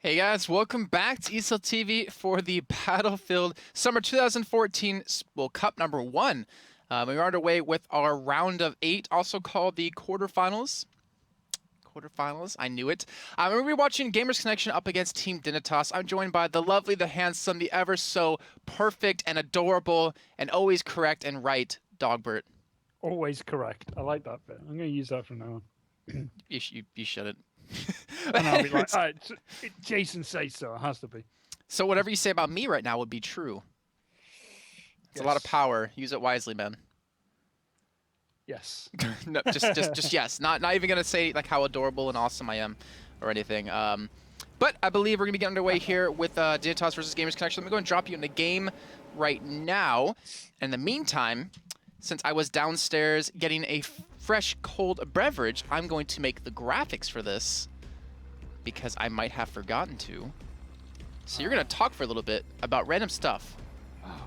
Hey guys, welcome back to ESL TV for the Battlefield Summer 2014 Cup number 1. We are underway with our round of 8, also called the quarterfinals. Quarterfinals, I knew it. We're going to be watching Gamers Connection up against Team Dignitas. I'm joined by the lovely, the handsome, the ever so perfect and adorable and always correct and right Dogbert. Always correct. I like that bit. I'm going to use that from now on. You shouldn't. And I'll be like, Jason says so. It has to be. So whatever you say about me right now would be true. It's a lot of power. Use it wisely, man. Yes. No, just yes. Not even gonna say like how adorable and awesome I am, or anything. But I believe we're gonna get underway here with Dignitas versus Gamers Connection. Let me go and drop you in the game right now. In the meantime, since I was downstairs getting a fresh cold beverage, I'm going to make the graphics for this because I might have forgotten to. So you're gonna talk for a little bit about random stuff.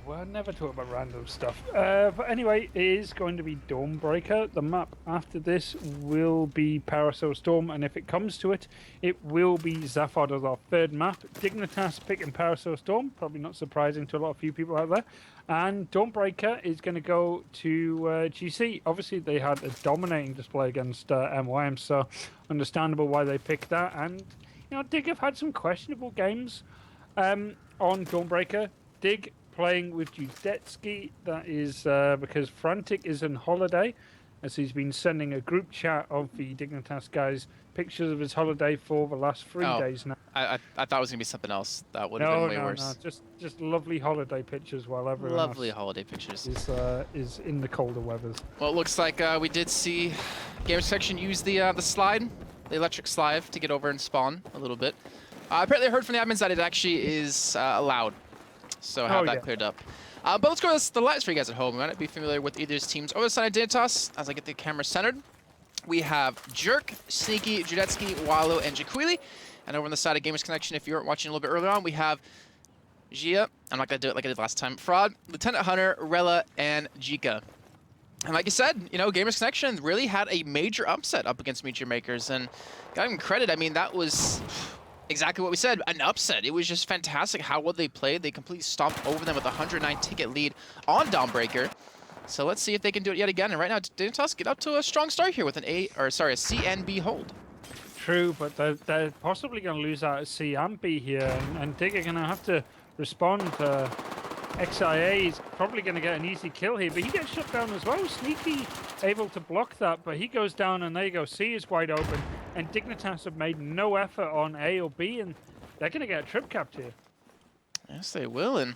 Well, I never talk about random stuff. But anyway, it is going to be Dawnbreaker. The map after this will be Parasol Storm, and if it comes to it, it will be Zaphod as our third map. Dignitas picking Parasol Storm, probably not surprising to a lot of few people out there. And Dawnbreaker is going to go to GC. Obviously, they had a dominating display against MYM, so understandable why they picked that. And, you know, Dig have had some questionable games on Dawnbreaker. Dig playing with Judetsky. That is because Frantic is on holiday, as he's been sending a group chat of the Dignitas guys pictures of his holiday for the last 3 days now. I thought it was gonna be something else. That would have been way worse. No, just lovely holiday pictures while everyone lovely holiday pictures is in the colder weathers. Well, it looks like we did see Gamers Section use the slide, the electric slide, to get over and spawn a little bit. Apparently, I heard from the admins that it actually is allowed. So have that cleared up. But let's go to the lights for you guys at home. You might not be familiar with either teams. Over the side of Dignitas, as I get the camera centered, we have Jerk, Sneaky, Judetsky, Wallow, and Jaquili. And over on the side of Gamers Connection, if you weren't watching a little bit earlier on, we have Gia. I'm not going to do it like I did last time. Fraud, Lieutenant Hunter, Rella, and Jika. And like I said, you know, Gamers Connection really had a major upset up against Meteor Makers. And got them credit. I mean, that was exactly what we said, an upset. It was just fantastic how well they played. They completely stomped over them with a 109 ticket lead on Dawnbreaker. So let's see if they can do it yet again. And right now, Dignitas get up to a strong start here with a C and B hold. True, but they're possibly going to lose out at C and B here, and Dig are going to have to respond. XIA is probably going to get an easy kill here, but he gets shut down as well. Sneaky able to block that, but he goes down, and there you go. C is wide open, and Dignitas have made no effort on A or B, and they're going to get a trip capped here. Yes, they will. And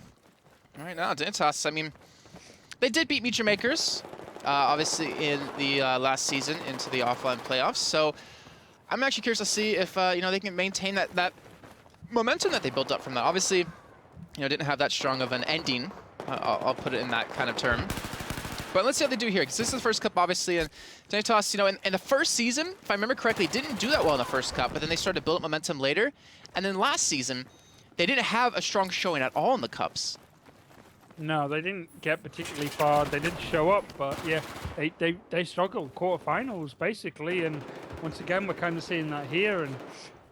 right now, Dignitas, I mean, they did beat Meteor Makers, obviously, in the last season into the offline playoffs. So I'm actually curious to see if you know, they can maintain that momentum that they built up from that. Obviously, you know, didn't have that strong of an ending. I'll put it in that kind of term. But let's see how they do here, because this is the first cup, obviously, and Dignitas, you know, in the first season, if I remember correctly, didn't do that well in the first cup, but then they started to build up momentum later. And then last season, they didn't have a strong showing at all in the cups. No, they didn't get particularly far. They did show up, but yeah, they struggled. Quarterfinals, basically, and once again, we're kind of seeing that here. And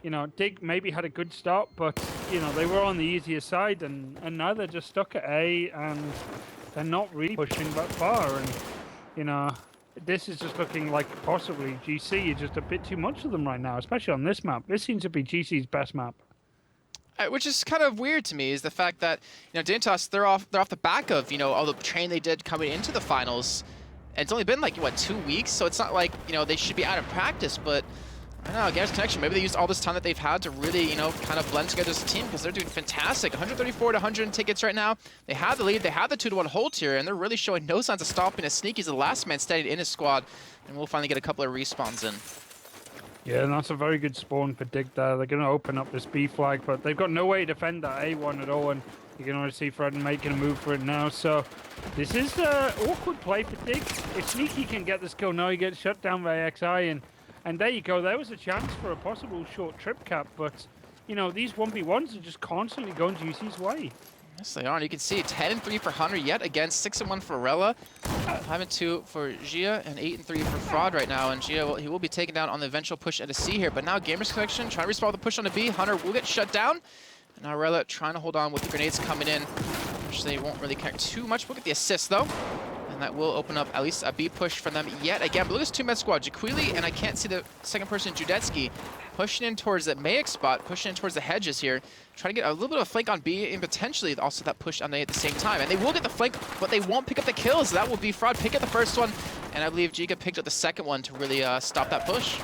you know, Dig maybe had a good start, but you know, they were on the easier side, and now they're just stuck at A, and they're not really pushing that far. And you know, this is just looking like possibly GC is just a bit too much for them right now, especially on this map. This seems to be GC's best map. Which is kind of weird to me, is the fact that, you know, Dignitas, they're off the back of, you know, all the training they did coming into the finals. And it's only been like, what, 2 weeks? So it's not like, you know, they should be out of practice, but I don't know, Gamers Connection, maybe they used all this time that they've had to really, you know, kind of blend together as a team, because they're doing fantastic. 134 to 100 tickets right now. They have the lead, they have the 2-1 hold here, and they're really showing no signs of stopping as Sneaky's the last man standing in his squad, and we'll finally get a couple of respawns in. Yeah, and that's a very good spawn for Dig there. They're going to open up this B flag, but they've got no way to defend that A1 at all, and you can already see Fred making a move for it now. So this is an awkward play for Dig. If Sneaky can get this kill now, he gets shut down by XI, and there you go. There was a chance for a possible short trip cap, but, you know, these 1v1s are just constantly going GC's way. Yes, they are. And you can see 10 and 3 for Hunter yet again, 6 and 1 for Rella, 5 and 2 for Gia, and 8 and 3 for Fraud right now. And Gia, he will be taken down on the eventual push at a C here. But now Gamers Collection trying to respawn the push on the B. Hunter will get shut down. And now Rella trying to hold on with the grenades coming in, which they won't really care too much. We'll get the assist though. And that will open up at least a B push for them yet again. But look at this two-man squad. Jaquili, and I can't see the second person, Judetsky, pushing in towards that Mayak spot, pushing in towards the hedges here. Trying to get a little bit of a flank on B and potentially also that push on A at the same time. And they will get the flank, but they won't pick up the kills. That will be Fraud pick up the first one. And I believe Giga picked up the second one to really stop that push.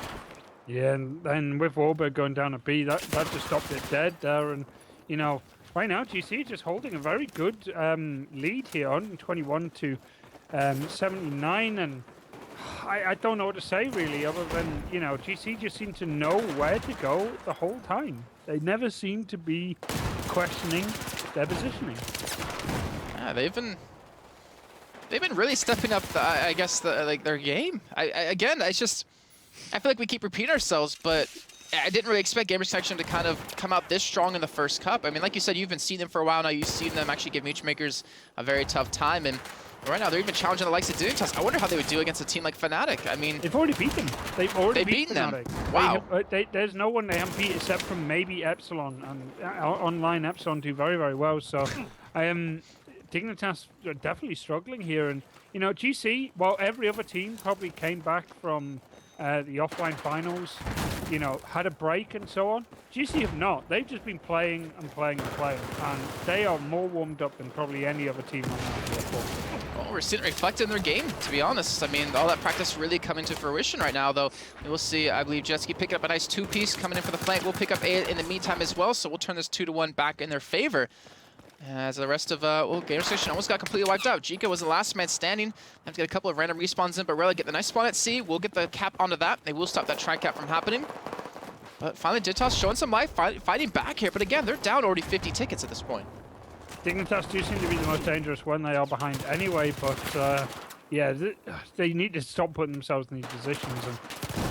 Yeah, and then with Warburg going down a B, that just stopped it dead there. And, you know, right now GC just holding a very good lead here on 21 to 79. And I don't know what to say really, other than, you know, GC just seem to know where to go the whole time. They never seem to be questioning their positioning. Yeah, they've been really stepping up, I guess, their game. Again, it's just, I feel like we keep repeating ourselves, but I didn't really expect Gamers Connection to kind of come out this strong in the first cup. I mean, like you said, you've been seeing them for a while now. You've seen them actually give Mutumakers a very tough time, and right now they're even challenging the likes of Dignitas. I wonder how they would do against a team like Fnatic. I mean, they've already beat them. They've already beaten them. Fnatic. Wow. There's no one they haven't beat except from maybe Epsilon, and online Epsilon do very, very well. So, Dignitas are definitely struggling here, and you know, GC, while every other team probably came back from the offline finals, you know, had a break and so on, GC have not. They've just been playing and playing and playing, and they are more warmed up than probably any other team on that platform. Well, we're seeing it reflected in their game, to be honest. I mean, all that practice really coming to fruition right now, though. We'll see, I believe Jetski picking up a nice two-piece coming in for the flank. We'll pick up A in the meantime as well, so we'll turn this 2-1 back in their favor. As the rest of, Gamer Station almost got completely wiped out. Jika was the last man standing. Have to get a couple of random respawns in, but Rella get the nice spawn at C. We'll get the cap onto that. They will stop that tri-cap from happening. But finally, Dignitas showing some life, fighting back here. But again, they're down already 50 tickets at this point. Dignitas do seem to be the most dangerous when they are behind anyway, but yeah, they need to stop putting themselves in these positions. And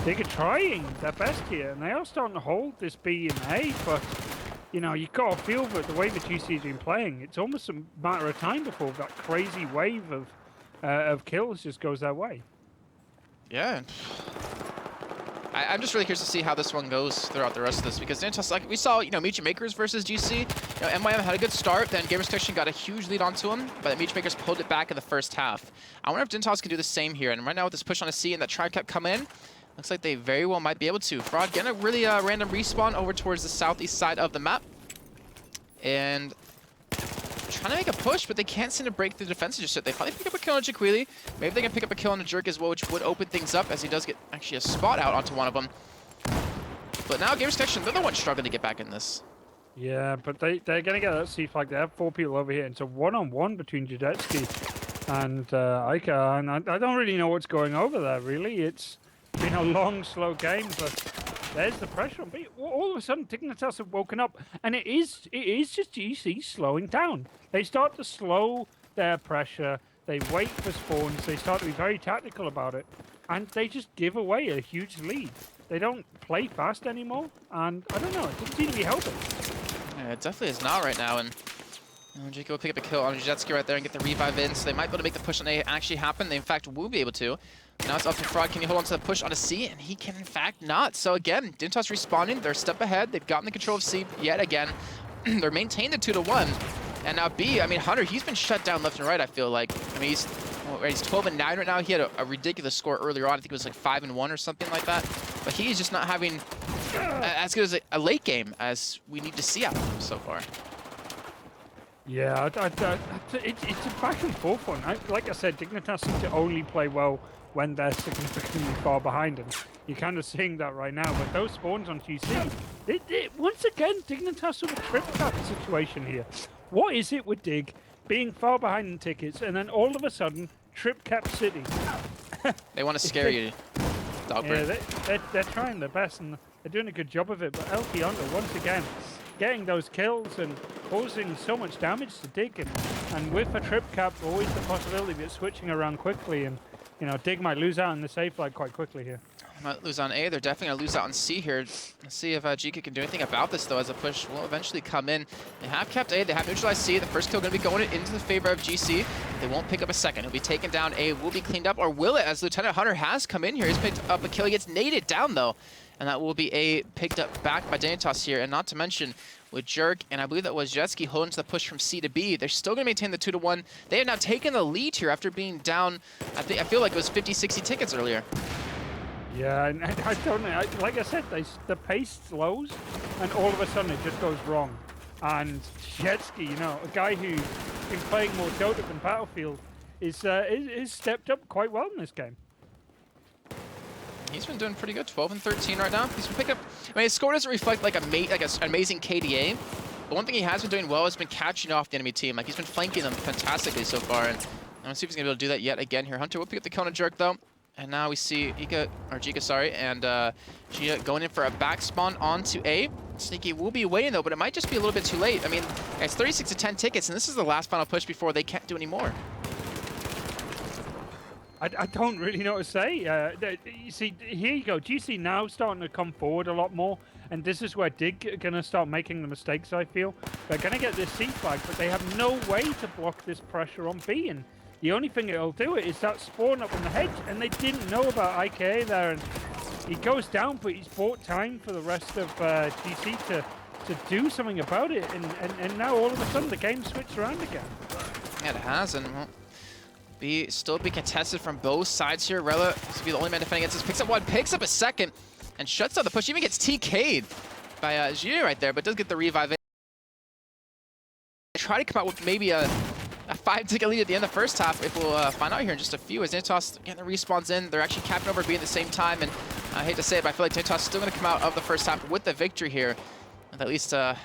they're trying their best here, and they are starting to hold this B and A, but you know, you've got to feel that the way the GC's been playing, it's almost a matter of time before that crazy wave of kills just goes their way. Yeah. I'm just really curious to see how this one goes throughout the rest of this, because Dignitas, like we saw, you know, Mutumakers versus GC, you know, MYM had a good start, then Gamers Connection got a huge lead onto him, but Mutumakers pulled it back in the first half. I wonder if Dignitas can do the same here, and right now with this push on a C and that tri-cap come in, looks like they very well might be able to. Fraud getting a really random respawn over towards the southeast side of the map, and trying to make a push, but they can't seem to break the defenses just yet. They finally pick up a kill on Jaquili. Maybe they can pick up a kill on the Jerk as well, which would open things up, as he does get actually a spot out onto one of them. But now Gamers Connection, they're the ones struggling to get back in this. Yeah, but they're going to get that C flag. They have 4 people over here. It's a one-on-one between Judetsky and Aika, and I don't really know what's going over there, really. It's been a long, slow game, but there's the pressure on B. All of a sudden, Dignitas have woken up, and it is just GC slowing down. They start to slow their pressure. They wait for spawns. They start to be very tactical about it, and they just give away a huge lead. They don't play fast anymore, and I don't know. It doesn't seem to be helping. Yeah, it definitely is not right now, and Jake will pick up a kill on Jetski right there and get the revive in, so they might be able to make the push on A actually happen. They, in fact, will be able to. Now it's up to Fraud. Can he hold on to the push on a C? And he can, in fact, not. So again, Dignitas respawning. They're a step ahead. They've gotten the control of C yet again. They're maintaining the 2-1. And now B, I mean, Hunter, he's been shut down left and right, I feel like. I mean, he's 12-9 right now. He had a ridiculous score earlier on. I think it was like 5-1 or something like that. But he's just not having as good as a late game as we need to see out of him so far. Yeah, it's a back and forth one. Like I said, Dignitas seem to only play well when they're significantly far behind, and you're kind of seeing that right now. But those spawns on GC, once again, Dignitas with a trip cap situation here. What is it with Dig being far behind in tickets, and then all of a sudden, trip cap city? They want to scare you, Dogbert. Yeah, they're trying their best, and they're doing a good job of it. But LP Under, once again, getting those kills and causing so much damage to Dig, and with a trip cap, always the possibility of it switching around quickly, and you know, Dig might lose out on the safe flag quite quickly here. Might lose on A. They're definitely going to lose out on C here. Let's see if GK can do anything about this, though, as a push will eventually come in. They have kept A. They have neutralized C. The first kill going to be going into the favor of GC. They won't pick up a second. He'll be taken down. A will be cleaned up, or will it? As Lieutenant Hunter has come in here. He's picked up a kill. He gets naded down, though. And that will be A picked up back by Dignitas here. And not to mention, with Jerk, and I believe that was Jetski holding to the push from C to B, they're still going to maintain the 2-1. They have now taken the lead here after being down, I feel like it was 50, 60 tickets earlier. Yeah, and I don't know. Like I said, the pace slows, and all of a sudden it just goes wrong. And Jetski, you know, a guy who's been playing more Dota than Battlefield, is stepped up quite well in this game. He's been doing pretty good, 12 and 13 right now. He's been picking up. I mean, his score doesn't reflect like an amazing KDA, but one thing he has been doing well has been catching off the enemy team. Like, he's been flanking them fantastically so far, and I don't see if he's gonna be able to do that yet again here. Hunter will pick up the kill on a Jerk though. And now we see Giga, sorry, and Gia going in for a back spawn onto A. Sneaky will be waiting though, but it might just be a little bit too late. I mean, it's 36 to 10 tickets, and this is the last final push before they can't do any more. I don't really know what to say. You see, here you go. GC now starting to come forward a lot more, and this is where Dig are going to start making the mistakes, I feel. They're going to get this C flag, but they have no way to block this pressure on B, and the only thing it'll do it is that spawn up on the hedge, and they didn't know about IKA there, and he goes down, but he's bought time for the rest of GC to do something about it, and now all of a sudden the game switched around again. Yeah, it has, and well, still be contested from both sides here. Rella is to be the only man defending against this. Picks up one, picks up a second, and shuts down the push. Even gets TK'd by Zhu right there, but does get the revive in. Try to come out with maybe a 5-ticket lead at the end of the first half, if we'll find out here in just a few. As Dignitas getting the respawns in, they're actually capping over B at the same time, and I hate to say it, but I feel like Dignitas is still going to come out of the first half with the victory here, with at least a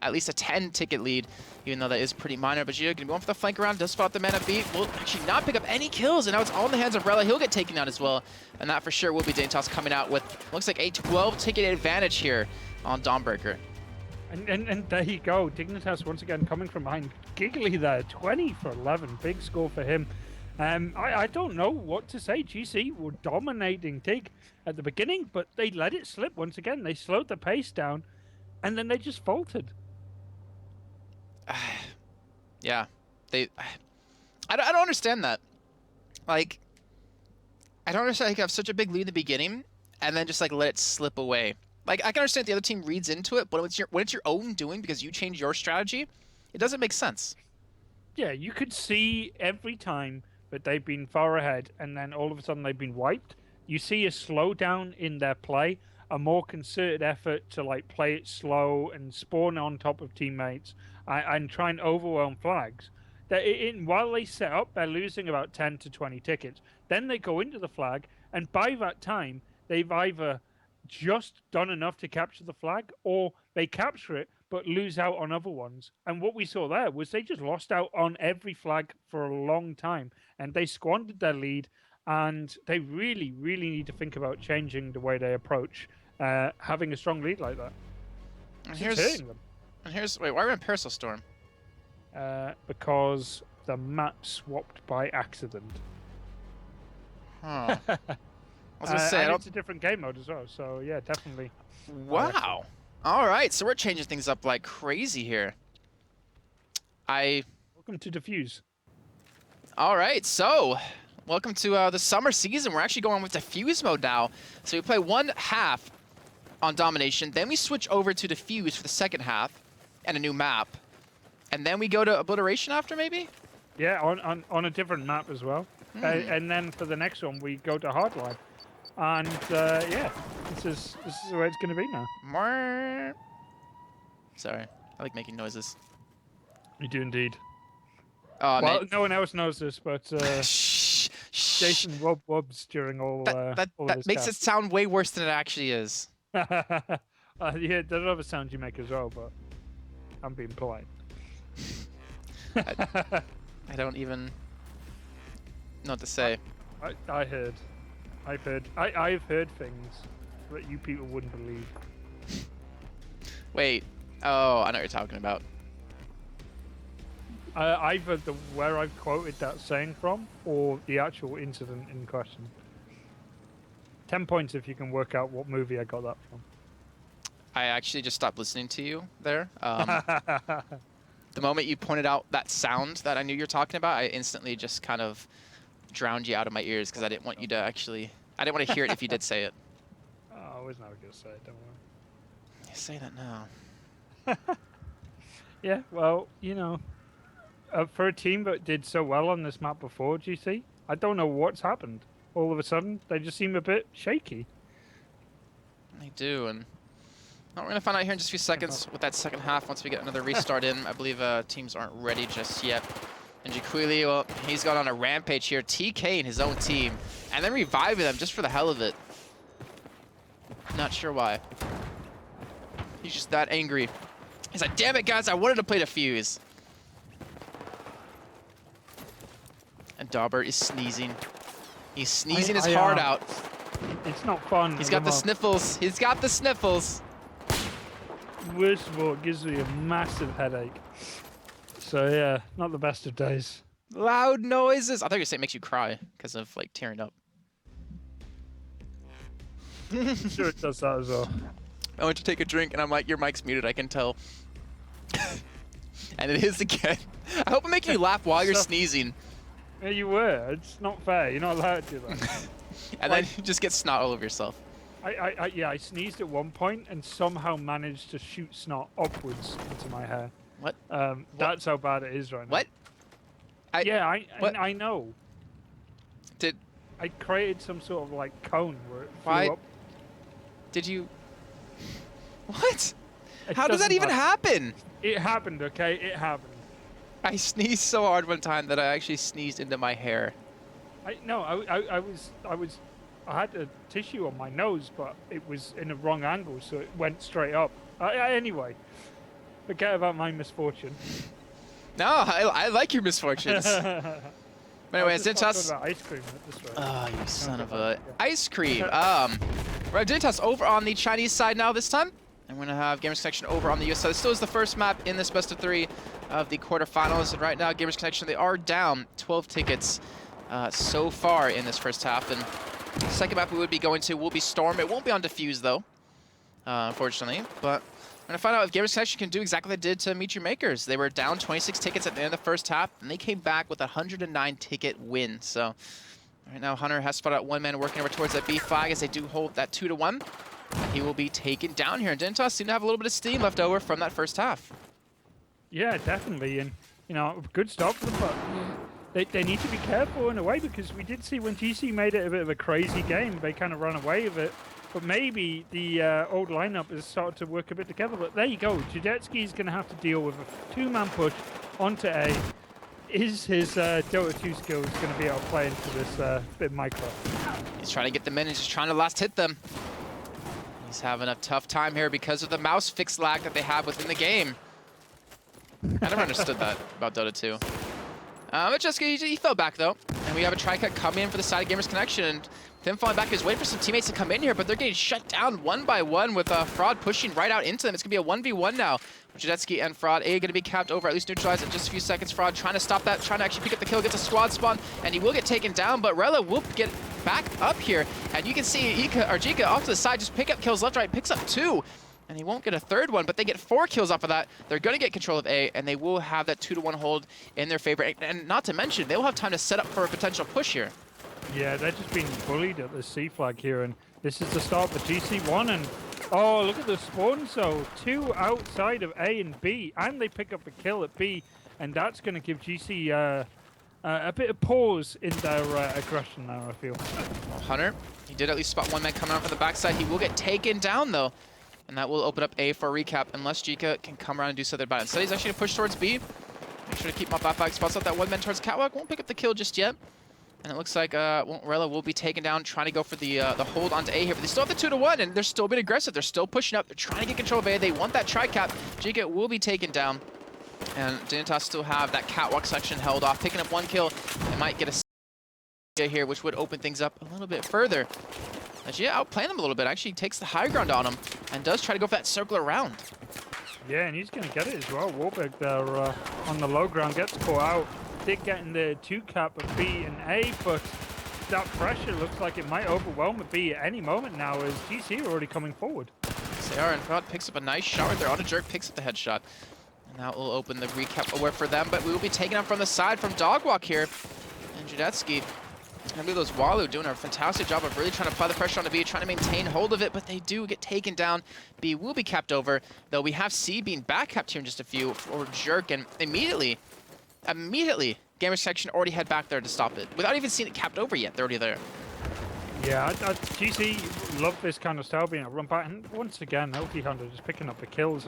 10-ticket lead, even though that is pretty minor. But Gio going to be going for the flank around, does spot the man at B, will actually not pick up any kills, and now it's all in the hands of Rella. He'll get taken out as well, and that for sure will be Dignitas coming out with, looks like a 12-ticket advantage here on Dawnbreaker. And there you go, Dignitas once again coming from behind. Giggly there, 20 for 11, big score for him. I don't know what to say. GC were dominating Dig at the beginning, but they let it slip once again. They slowed the pace down, and then they just faltered. Yeah, I don't understand that. Like, I don't understand how you can have such a big lead in the beginning, and then just like let it slip away. Like, I can understand if the other team reads into it, but when it's your own doing because you change your strategy, it doesn't make sense. Yeah, you could see every time that they've been far ahead, and then all of a sudden they've been wiped. You see a slowdown in their play, a more concerted effort to like play it slow and spawn on top of teammates and try and overwhelm flags. While they set up, they're losing about 10 to 20 tickets. Then they go into the flag, and by that time, they've either just done enough to capture the flag, or they capture it but lose out on other ones. And what we saw there was they just lost out on every flag for a long time, and they squandered their lead, and they really, really need to think about changing the way they approach having a strong lead like that. And wait, why are we in Parasol Storm? Because the map swapped by accident. Huh. I was gonna say, it's a different game mode as well, so yeah, definitely. Wow. All right, so we're changing things up like crazy here. Welcome to Diffuse. All right, so welcome to the summer season. We're actually going with Diffuse mode now. So we play one half on Domination, then we switch over to Diffuse for the second half and a new map, and then we go to Obliteration after, maybe? Yeah, on a different map as well. And then for the next one, we go to Hardline. And yeah, this is the way it's going to be now. Sorry, I like making noises. You do indeed. Oh, well, man. No one else knows this, but Jason wubs during all that makes it sound way worse than it actually is. Yeah, there's other sounds you make as well, but I'm being polite. I don't even know what to say. I've heard things that you people wouldn't believe. Wait. Oh, I know what you're talking about. Either where I've quoted that saying from, or the actual incident in question. 10 points if you can work out what movie I got that from. I actually just stopped listening to you there. The moment you pointed out that sound that I knew you were talking about, I instantly just kind of drowned you out of my ears because I didn't want you to actually... I didn't want to hear it if you did say it. Oh, I was never going to say it, don't worry. You say that now. Yeah, well, you know, for a team that did so well on this map before, GC, I don't know what's happened. All of a sudden, they just seem a bit shaky. They do, and we're going to find out here in just a few seconds with that second half once we get another restart in. I believe teams aren't ready just yet. And Jaquili, well, he's gone on a rampage here, TKing his own team, and then reviving them just for the hell of it. Not sure why. He's just that angry. He's like, damn it, guys, I wanted to play the fuse. And Dauber is sneezing. He's sneezing his heart out. It's not fun. He's got the sniffles. He's got the sniffles. Worst of all, it gives me a massive headache. So yeah, not the best of days. Loud noises. I thought you were saying it makes you cry because of like tearing up. Sure, it does that as well. I went to take a drink and I'm like, your mic's muted, I can tell. And it is again. I hope I'm making you laugh while you're sneezing. Yeah, you were. It's not fair. You're not allowed to do that. And then you just get snot all over yourself. Yeah, I sneezed at one point and somehow managed to shoot snot upwards into my hair. What? That's how bad it is right now. What? I know. Did I created some sort of like cone where it flew why up. did you? What? It How does that doesn't even matter. happen? It happened, okay? It happened. I sneezed so hard one time that I actually sneezed into my hair. I had a tissue on my nose, but it was in the wrong angle, so it went straight up. Anyway, forget about my misfortune. No, I like your misfortunes. But anyway, Dignitas. Ice cream at this rate. Oh, you son of a ice cream. We have Dignitas over on the Chinese side now this time. And we're going to have Gamers Connection over on the US side. This still is the first map in this best of 3 of the quarterfinals. And right now, Gamers Connection, they are down 12 tickets so far in this first half. And the second map we would be going to will be Storm. It won't be on Diffuse, though, unfortunately. But we're going to find out if Gamers Connection can do exactly what they did to Meet Your Makers. They were down 26 tickets at the end of the first half, and they came back with a 109 ticket win. So right now, Hunter has spotted out one man working over towards that B flag as they do hold that 2-1. And he will be taken down here. And Dignitas seem to have a little bit of steam left over from that first half. Yeah, definitely. And, you know, good stop for them, but they need to be careful in a way, because we did see when GC made it a bit of a crazy game, they kind of ran away with it. But maybe the old lineup has started to work a bit together. But there you go. Judetsky is going to have to deal with a 2-man push onto A. Is his Dota 2 skills going to be able to play into this bit micro? He's trying to get them in. He's just trying to last hit them. He's having a tough time here because of the mouse fix lag that they have within the game. I never understood that about Dota 2. But Jessica, he fell back, though. And we have a tri-cut coming in for the side of Gamers Connection. And them falling back is waiting for some teammates to come in here, but they're getting shut down one by one with Fraud pushing right out into them. It's going to be a 1v1 now. Judetsky and Fraud, A, going to be capped over, at least neutralized in just a few seconds. Fraud trying to stop that, trying to actually pick up the kill, gets a squad spawn, and he will get taken down, but Rella will get back up here. And you can see Jika off to the side, just pick up kills left, right, picks up 2. And he won't get a third one, but they get 4 kills off of that. They're going to get control of A, and they will have that 2-1 hold in their favor. And not to mention, they will have time to set up for a potential push here. Yeah, they're just being bullied at the C flag here, and this is the start for GC1. And oh, look at the spawn. So 2 outside of A and B, and they pick up a kill at B, and that's going to give GC a bit of pause in their aggression now, I feel. Well, Hunter, he did at least spot one man coming out from the backside. He will get taken down, though. And that will open up A for a recap, unless Jika can come around and do something about it. Instead, he's actually going to push towards B. Make sure to keep him up back, spots out that one man towards Catwalk. Won't pick up the kill just yet. And it looks like Rella will be taken down, trying to go for the hold onto A here. But they still have the 2-1, and they're still being aggressive. They're still pushing up. They're trying to get control of A. They want that tri-cap. Jika will be taken down. And Dignitas still have that Catwalk section held off, picking up 1 kill. They might get a here, which would open things up a little bit further. As yeah, outplaying them a little bit. Actually takes the high ground on him and does try to go for that circle around. Yeah, and he's going to get it as well. Warburg there on the low ground gets caught out. Did get in the 2 cap of B and A, but that pressure looks like it might overwhelm a B at any moment now, as GC are already coming forward. Yes, they are, and Fraud picks up a nice shot right there. Auto Jerk picks up the headshot. And that will open the recap away for them, but we will be taken up from the side from Dogwalk here. And Judetsky, I believe those Walu doing a fantastic job of really trying to apply the pressure on the B, trying to maintain hold of it, but they do get taken down. B will be capped over, though we have C being back capped here in just a few for Jerk, and immediately, Gamer Section already head back there to stop it. Without even seeing it capped over yet, they're already there. Yeah, GC love this kind of style being a run back, and once again, LT Hunter just picking up the kills,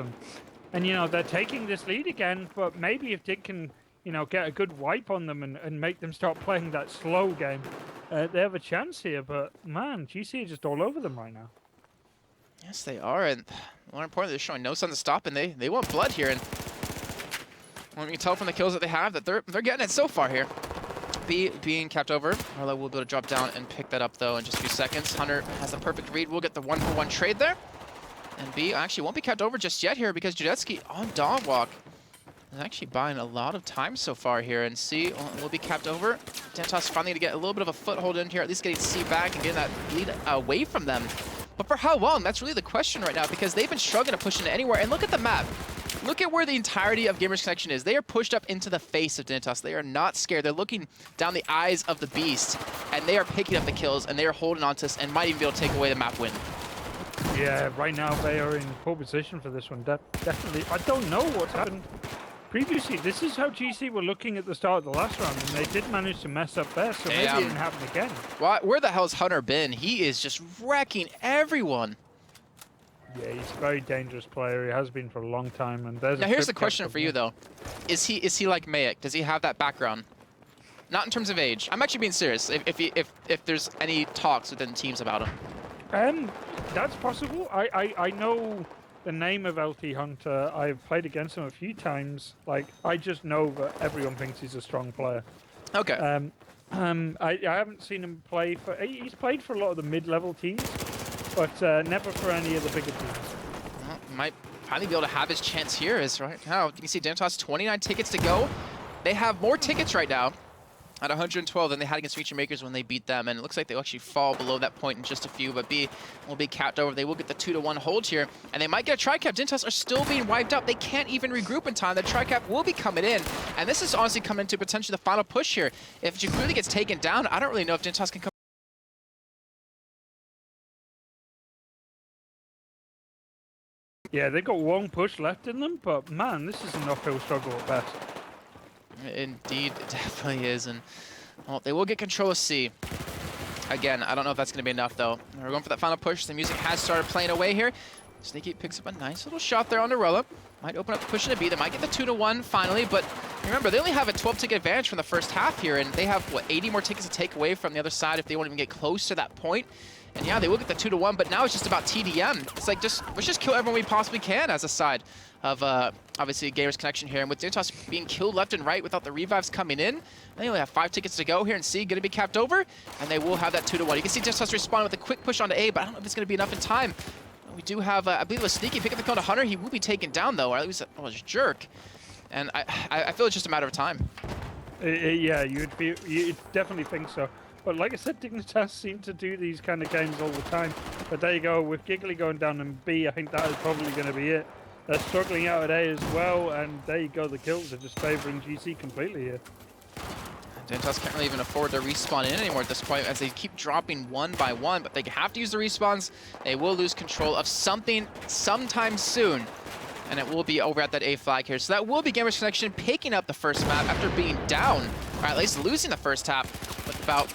and you know, they're taking this lead again, but maybe if Dig can, you know, get a good wipe on them and make them start playing that slow game, they have a chance here, but man, GC are just all over them right now. Yes, they are, and more importantly, they're showing no signs of stopping. They want blood here, and well, you can tell from the kills that they have that they're getting it so far here. B being capped over. Arlo will be able to drop down and pick that up, though, in just a few seconds. Hunter has a perfect read. We'll get the 1-for-1 trade there. And B actually won't be capped over just yet here because Judetsky on Dogwalk is actually buying a lot of time so far here. And C will be capped over. Dignitas finally to get a little bit of a foothold in here, at least getting C back and getting that lead away from them. But for how long? That's really the question right now, because they've been struggling to push into anywhere. And look at the map. Look at where the entirety of Gamers Connection is. They are pushed up into the face of Dignitas. They are not scared. They're looking down the eyes of the beast, and they are picking up the kills, and they are holding on to us and might even be able to take away the map win. Yeah, right now they are in pole position for this one. Definitely. I don't know what's happened. Previously, this is how GC were looking at the start of the last round, and they did manage to mess up there, so maybe it didn't happen again. Where the hell's Hunter been? He is just wrecking everyone. Yeah, he's a very dangerous player. He has been for a long time. And there's now here's the question for you though: Is he like Mayak? Does he have that background? Not in terms of age. I'm actually being serious. If there's any talks within teams about him. That's possible. I know the name of LT Hunter. I've played against him a few times. Like, I just know that everyone thinks he's a strong player. Okay. I haven't seen him play for. He's played for a lot of the mid-level teams, but never for any of the bigger teams. Well, might finally be able to have his chance here. Is right now you can see Dignitas 29 tickets to go. They have more tickets right now at 112 than they had against Feature Makers when they beat them, and it looks like they'll actually fall below that point in just a few, but B will be capped over. They will get the 2-1 hold here, and they might get a tri-cap. Dignitas are still being wiped out. They can't even regroup in time. The tri-cap will be coming in, and this is honestly coming into potentially the final push here. If Jacuzzi gets taken down, I don't really know if Dignitas can come. Yeah, they've got one push left in them, but man, this is an uphill struggle at best. Indeed, it definitely is, and well, they will get control of C. Again, I don't know if that's going to be enough, though. We're going for that final push. The music has started playing away here. Sneaky picks up a nice little shot there on Narella. Might open up the push into B. They might get the 2-1 finally, but remember, they only have a 12-ticket advantage from the first half here, and they have, what, 80 more tickets to take away from the other side if they won't even get close to that point. And yeah, they will get the 2-1, but now it's just about TDM. It's like, let's just kill everyone we possibly can as a side of, obviously, Gamers Connection here. And with Dignitas being killed left and right without the revives coming in, they only have 5 tickets to go here, and C going to be capped over, and they will have that 2-1. You can see Dignitas respond with a quick push onto A, but I don't know if it's going to be enough in time. We do have, I believe, a Sneaky pick up the kill to Hunter. He will be taken down, though, or at least a Jerk. And I feel it's just a matter of time. Yeah, you'd definitely think so. But like I said, Dignitas seem to do these kind of games all the time. But there you go, with Giggly going down in B, I think that is probably going to be it. They're struggling out at A as well, and there you go, the kills are just favouring GC completely here. Dignitas can't really even afford to respawn in anymore at this point as they keep dropping one by one, but they have to use the respawns. They will lose control of something sometime soon, and it will be over at that A flag here. So that will be Gamers Connection picking up the first map after being down, or at least losing the first half, with about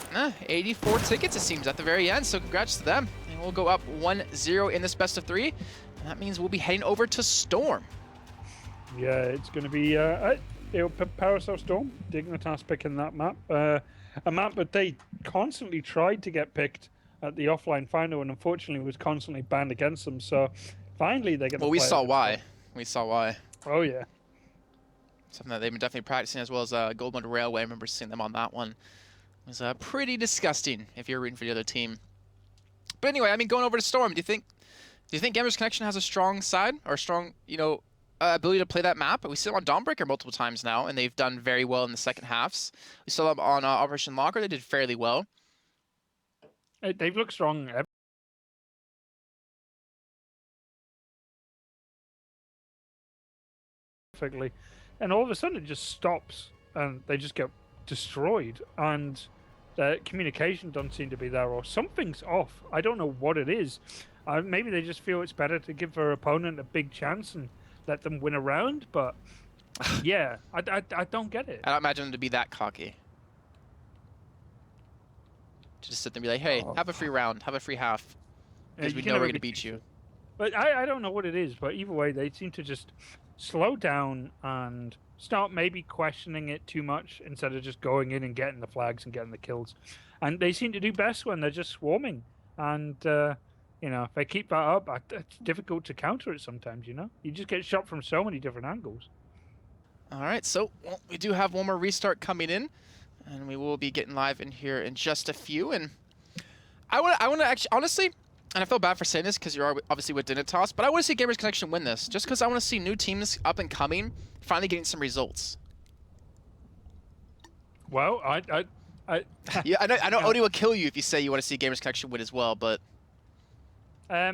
84 tickets, it seems, at the very end. So congrats to them. And we'll go up 1-0 in this best of 3, and that means we'll be heading over to Storm. Yeah, it's going to be Parasol Storm. Dignitas picking that map. A map that they constantly tried to get picked at the offline final, and unfortunately was constantly banned against them. So finally they get. Well, we saw why. We saw why. Oh yeah. Something that they've been definitely practicing, as well as Goldmund Railway. I remember seeing them on that one. It was pretty disgusting if you're rooting for the other team. But anyway, I mean, going over to Storm, do you think Gamers Connection has a strong side, or a strong, ability to play that map? We saw them on Dawnbreaker multiple times now, and they've done very well in the second halves. We saw them on Operation Locker. They did fairly well. They've looked strong perfectly, and all of a sudden it just stops, and they just get destroyed, and the communication doesn't seem to be there, or something's off. I don't know what it is. Maybe they just feel it's better to give their opponent a big chance and let them win a round, but yeah, I don't get it. I don't imagine them to be that cocky. Just sit there and be like, hey, have a free round, have a free half, because we know we're going to beat you. But I don't know what it is, but either way, they seem to just slow down and start maybe questioning it too much instead of just going in and getting the flags and getting the kills. And they seem to do best when they're just swarming. And, you know, if they keep that up, it's difficult to counter it sometimes, you know? You just get shot from so many different angles. All right, so we do have one more restart coming in, and we will be getting live in here in just a few. And I want to actually, honestly, and I feel bad for saying this because you're obviously with Dignitas, but I want to see Gamers Connection win this, just because I want to see new teams up and coming, finally getting some results. Well, yeah, I know Odie will kill you if you say you want to see Gamers Connection win as well, but I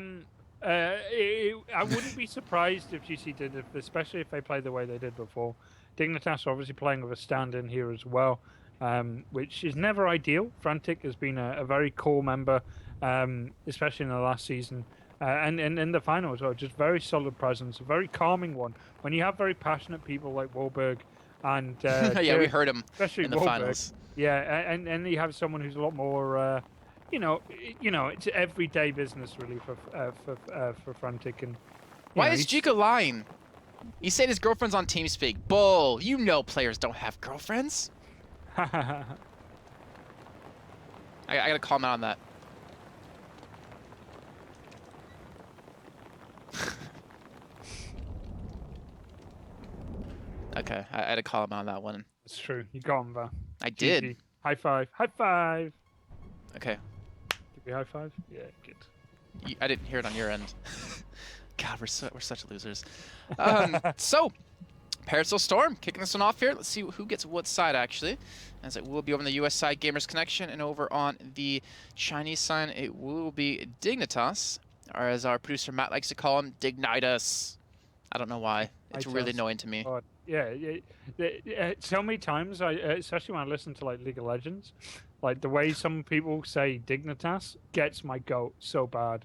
wouldn't be surprised if GC did it, especially if they play the way they did before. Dignitas are obviously playing with a stand-in here as well, which is never ideal. Frantic has been a very core member, especially in the last season, and in the final as well. Just very solid presence, a very calming one. When you have very passionate people like Wahlberg and yeah, we heard him especially in the Wahlberg, finals. Yeah, and you have someone who's a lot more. You know, it's everyday business really for Frantic. And why is Jika lying? He said his girlfriend's on TeamSpeak. Bull, you know players don't have girlfriends. I gotta call him out on that. Okay, I had to call him out on that one. It's true. You got him there. I did. GG. High five. High five. Okay. Give me a high five. Yeah, good. I didn't hear it on your end. God, we're such losers. So, Parasol Storm kicking this one off here. Let's see who gets what side actually. As it will be over on the US side, Gamers Connection, and over on the Chinese side, it will be Dignitas, or as our producer Matt likes to call him, Dignitas. I don't know why. It's really annoying to me. Yeah, so many times, especially when I listen to like League of Legends, like the way some people say Dignitas gets my goat so bad.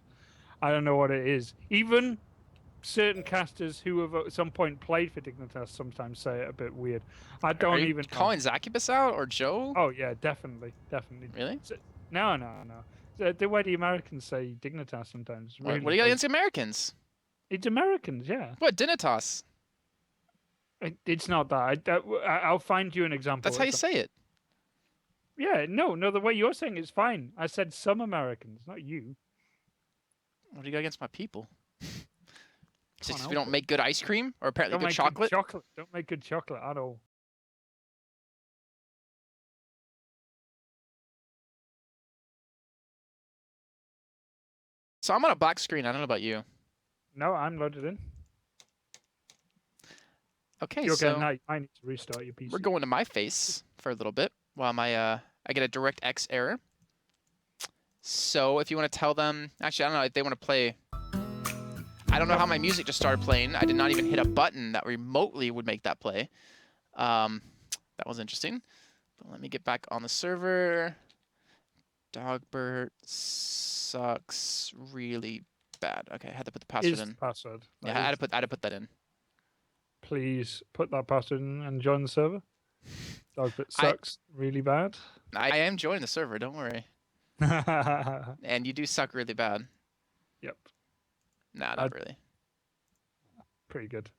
I don't know what it is. Even certain casters who have at some point played for Dignitas sometimes say it a bit weird. I don't Are you even calling Zacubus out or Joe? Oh yeah, definitely. Really? No. The way the Americans say Dignitas sometimes. What do you got against Americans? It's Americans, yeah. What, Dignitas? It's not that. I'll find you an example. That's how you say it. Yeah, no, the way you're saying it's fine. I said some Americans, not you. What do you got against my people? Just we don't make good ice cream, or apparently good chocolate? Don't make good chocolate at all. So I'm on a black screen. I don't know about you. No, I'm loaded in. Okay, so I need to restart your PC. We're going to my face for a little bit while I get a DirectX error. So if you want to tell them, actually I don't know if they want to play. I don't know how my music just started playing. I did not even hit a button that remotely would make that play. That was interesting. But let me get back on the server. Dogbert sucks really bad. Okay, I had to put the password in. Password. Yeah, I had to put that in. Please put that password in and join the server. Dogbert sucks really bad. I am joining the server. Don't worry. And you do suck really bad. Yep. Nah, not really. Pretty good.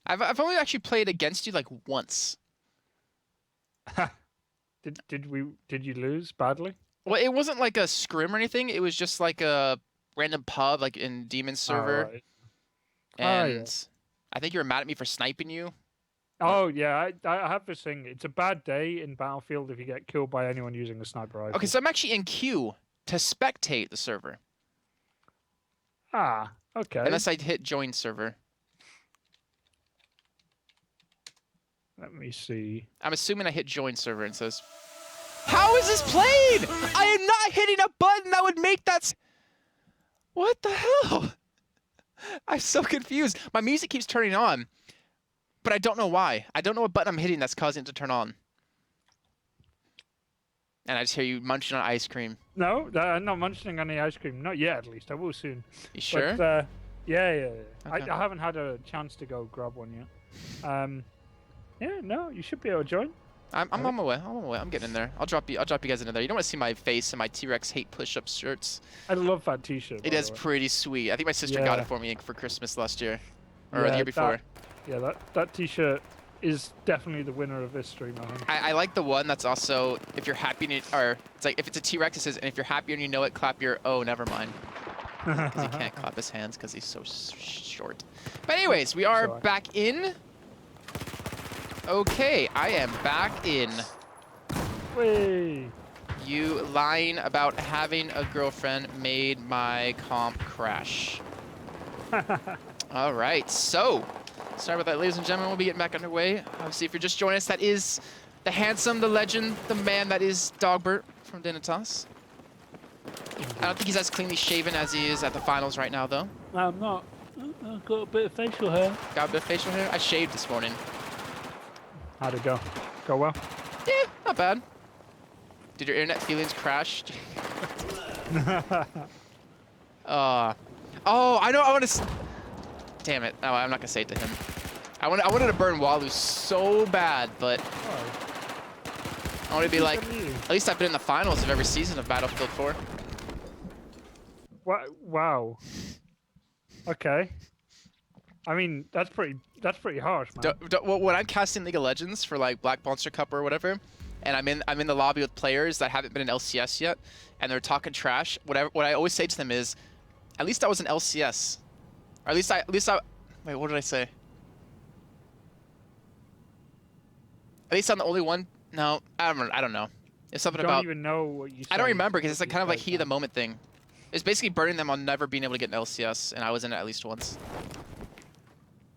I've only actually played against you like once. Did you lose badly? Well, it wasn't like a scrim or anything. It was just like a random pub, like in Demon's server. Right. And I think you were mad at me for sniping you. Oh yeah, I have this thing. It's a bad day in Battlefield if you get killed by anyone using a sniper rifle. Okay, so I'm actually in queue to spectate the server. Ah, okay. Unless I hit join server. Let me see. I'm assuming I hit join server and says. How is this played? I am not hitting a button that would make that. What the hell? I'm so confused. My music keeps turning on, but I don't know why. I don't know what button I'm hitting that's causing it to turn on. And I just hear you munching on ice cream. No, I'm not munching on the ice cream. Not yet, at least. I will soon. You sure? But, yeah. Okay. I haven't had a chance to go grab one yet. Yeah, no, you should be able to join. I'm on my way. I'm on my way. I'm getting in there. I'll drop you guys into there. You don't want to see my face and my T-Rex hate push-up shirts. I love that T-shirt. It is pretty sweet. I think my sister got it for me for Christmas last year, or the year before. That T-shirt is definitely the winner of this stream, I think. I like the one that's also if you're happy or it's like if it's a T-Rex, it says, and if you're happy and you know it, clap your never mind. Because he can't clap his hands because he's so short. But anyways, we are back in. Okay, I am back in. Whee! You lying about having a girlfriend made my comp crash. All right, so sorry about that, ladies and gentlemen. We'll be getting back underway. Obviously, if you're just joining us, that is the handsome, the legend, the man that is Dogbert from Dignitas. I don't think he's as cleanly shaven as he is at the finals right now, though. I'm not. I've got a bit of facial hair. Got a bit of facial hair? I shaved this morning. How'd it go? Go well? Yeah, not bad. Did your internet feelings crash? Oh, I know. I want to. Damn it! No, I'm not gonna say it to him. I wanted to burn Walu so bad, but I want to be like, at least I've been in the finals of every season of Battlefield 4. Wow. Okay. I mean, that's pretty harsh, man. When I'm casting League of Legends for like Black Monster Cup or whatever, and I'm in the lobby with players that haven't been in LCS yet, and they're talking trash, what I always say to them is, at least I was in LCS, or at least I wait, what did I say? At least I'm the only one. No, I don't know. It's something about. I don't even know what you said. I don't remember because it's like kind of like heat of the moment thing. It's basically burning them on never being able to get an LCS, and I was in it at least once.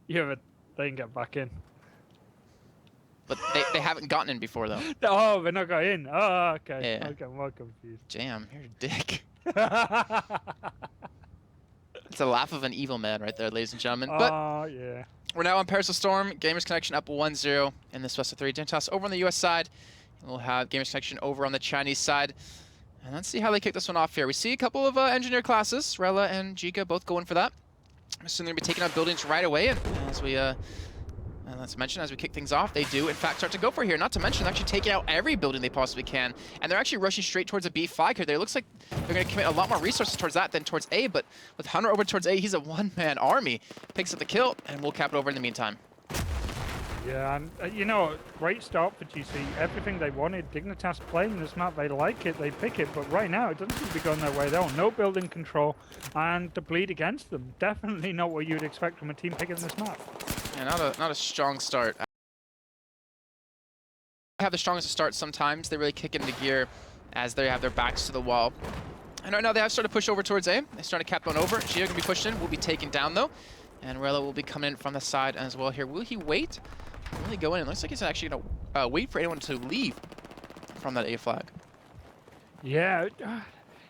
Yeah, but they didn't get back in. But they haven't gotten in before, though. Oh, they're not got in. Oh, okay. Yeah. Okay, I'm more confused. Damn, you're a dick. It's a laugh of an evil man right there, ladies and gentlemen. But yeah. We're now on Paris Storm. Gamers Connection up 1-0 in this best of 3. Dignitas over on the US side. And we'll have Gamers Connection over on the Chinese side. And let's see how they kick this one off here. We see a couple of engineer classes. Rella and Jika both going for that. I'm assuming they're going to be taking out buildings right away. And as we, let's mention, as we kick things off, they do, in fact, start to go for it here. Not to mention, they're actually taking out every building they possibly can. And they're actually rushing straight towards a B flag here. It looks like they're going to commit a lot more resources towards that than towards A. But with Hunter over towards A, he's a one-man army. Picks up the kill, and we'll cap it over in the meantime. Yeah, and you know, great start for GC. Everything they wanted, Dignitas playing this map, they like it, they pick it, but right now it doesn't seem to be going their way. They don't. No building control, and the bleed against them. Definitely not what you'd expect from a team picking this map. Yeah, not a strong start. They have the strongest start sometimes. They really kick into gear as they have their backs to the wall. And right now they have started to push over towards A. They started to cap one over. Gio can be pushed in, will be taken down though. And Rella will be coming in from the side as well here. Will he wait? Will he go in? It looks like he's actually going to wait for anyone to leave from that A flag. Yeah,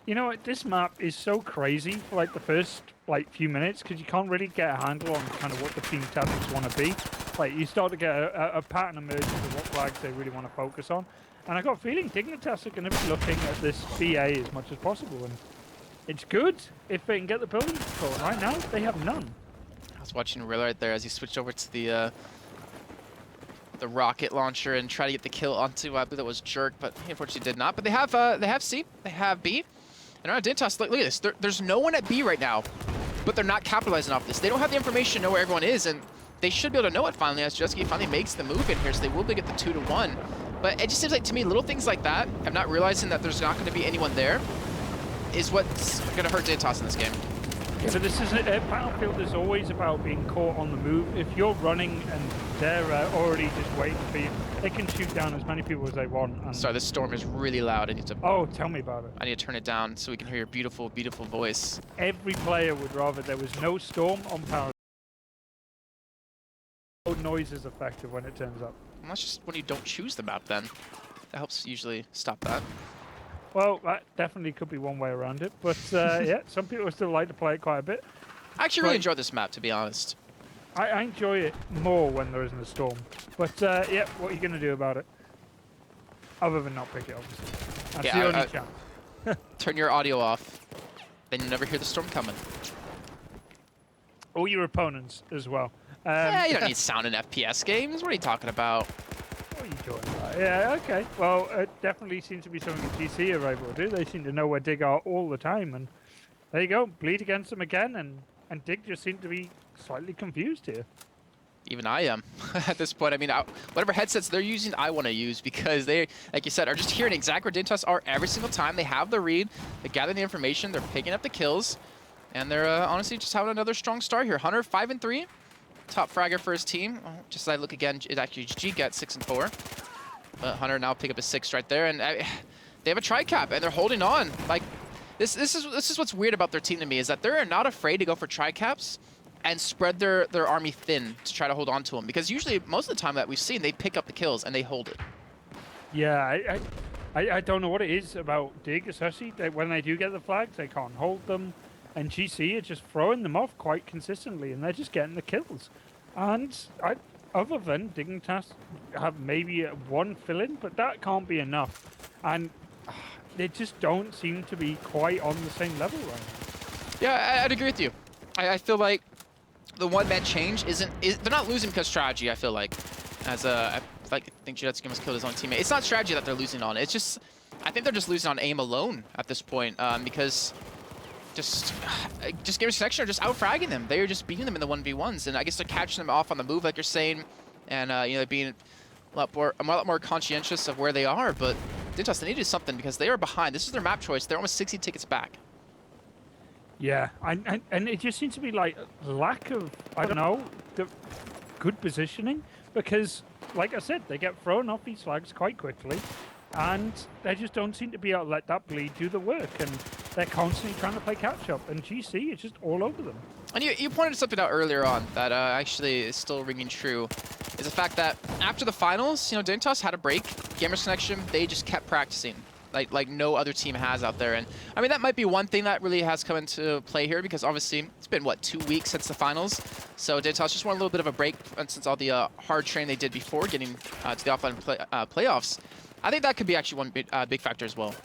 you know what? This map is so crazy for like the first few minutes because you can't really get a handle on kind of what the team tactics want to be. Like you start to get a pattern emerging of what flags they really want to focus on. And I got a feeling Dignitas are going to be looking at this BA as much as possible. And it's good if they can get the building control. Right now, they have none. I was watching Rilla right there as he switched over to the rocket launcher and try to get the kill onto, I believe that was Jerk, but he unfortunately did not. But they have C, they have B, and right now Dignitas, look at this. There's no one at B right now, but they're not capitalizing off this. They don't have the information to know where everyone is, and they should be able to know it finally as Jesky finally makes the move in here, so they will be get the 2-1. But it just seems like to me, little things like that, I'm not realizing that there's not going to be anyone there, is what's going to hurt Dignitas in this game. Yeah, but this is Battlefield is always about being caught on the move. If you're running and they're already just waiting for you, they can shoot down as many people as they want. And sorry, this storm is really loud. I need to. Oh, tell me about it. I need to turn it down so we can hear your beautiful, beautiful voice. Every player would rather there was no storm on power. No noise is effective when it turns up. Well, that's just when you don't choose the map then. That helps usually stop that. Well, that definitely could be one way around it. But yeah, some people still like to play it quite a bit. I actually really enjoy this map, to be honest. I enjoy it more when there isn't a storm. But yeah, what are you going to do about it? Other than not pick it, obviously. That's the only chance. Turn your audio off. Then you never hear the storm coming. All your opponents as well. Yeah, you don't need sound in FPS games. What are you talking about? What are you talking about? Yeah, okay. Well, it definitely seems to be something that GC are able to do. They seem to know where Dig are all the time. And there you go. Bleed against them again. And Dig just seem to be slightly confused here. Even I am at this point. I mean, whatever headsets they're using, I want to use because they, like you said, are just hearing exactly where Dignitas are every single time. They have the read, they gather the information, they're picking up the kills, and they're honestly just having another strong start here. Hunter 5-3, top fragger for his team. Just as I look again, it actually G-Get 6-4, but Hunter now pick up a 6 right there, and they have a tri-cap and they're holding on. Like this is what's weird about their team to me is that they're not afraid to go for tri-caps and spread their army thin to try to hold on to them. Because usually, most of the time that we've seen, they pick up the kills and they hold it. Yeah, I don't know what it is about Dig, especially that when they do get the flags, they can't hold them. And GC are just throwing them off quite consistently, and they're just getting the kills. And other than Dignitas have maybe one fill-in, but that can't be enough. And they just don't seem to be quite on the same level right now. Yeah, I'd agree with you. I feel like the one-man change they're not losing because strategy, I feel like. I think Judetsuki almost killed his own teammate. It's not strategy that they're losing on. It's just, I think they're just losing on aim alone at this point because just Gamer Connection are just out-fragging them. They are just beating them in the 1v1s, and I guess they're catching them off on the move, like you're saying, and you know, being a lot more conscientious of where they are, but Dignitas, they need to do something because they are behind. This is their map choice. They're almost 60 tickets back. Yeah, and it just seems to be like lack of, I don't know, the good positioning, because, like I said, they get thrown off these flags quite quickly, and they just don't seem to be able to let that bleed do the work, and they're constantly trying to play catch-up, and GC is just all over them. And you pointed something out earlier on that actually is still ringing true, is the fact that after the finals, you know, Dignitas had a break, Gamers Connection, they just kept practicing. Like no other team has out there. And I mean, that might be one thing that really has come into play here because obviously it's been, what, 2 weeks since the finals. So Dignitas just want a little bit of a break since all the hard training they did before getting to the offline playoffs. I think that could be actually one big factor as well.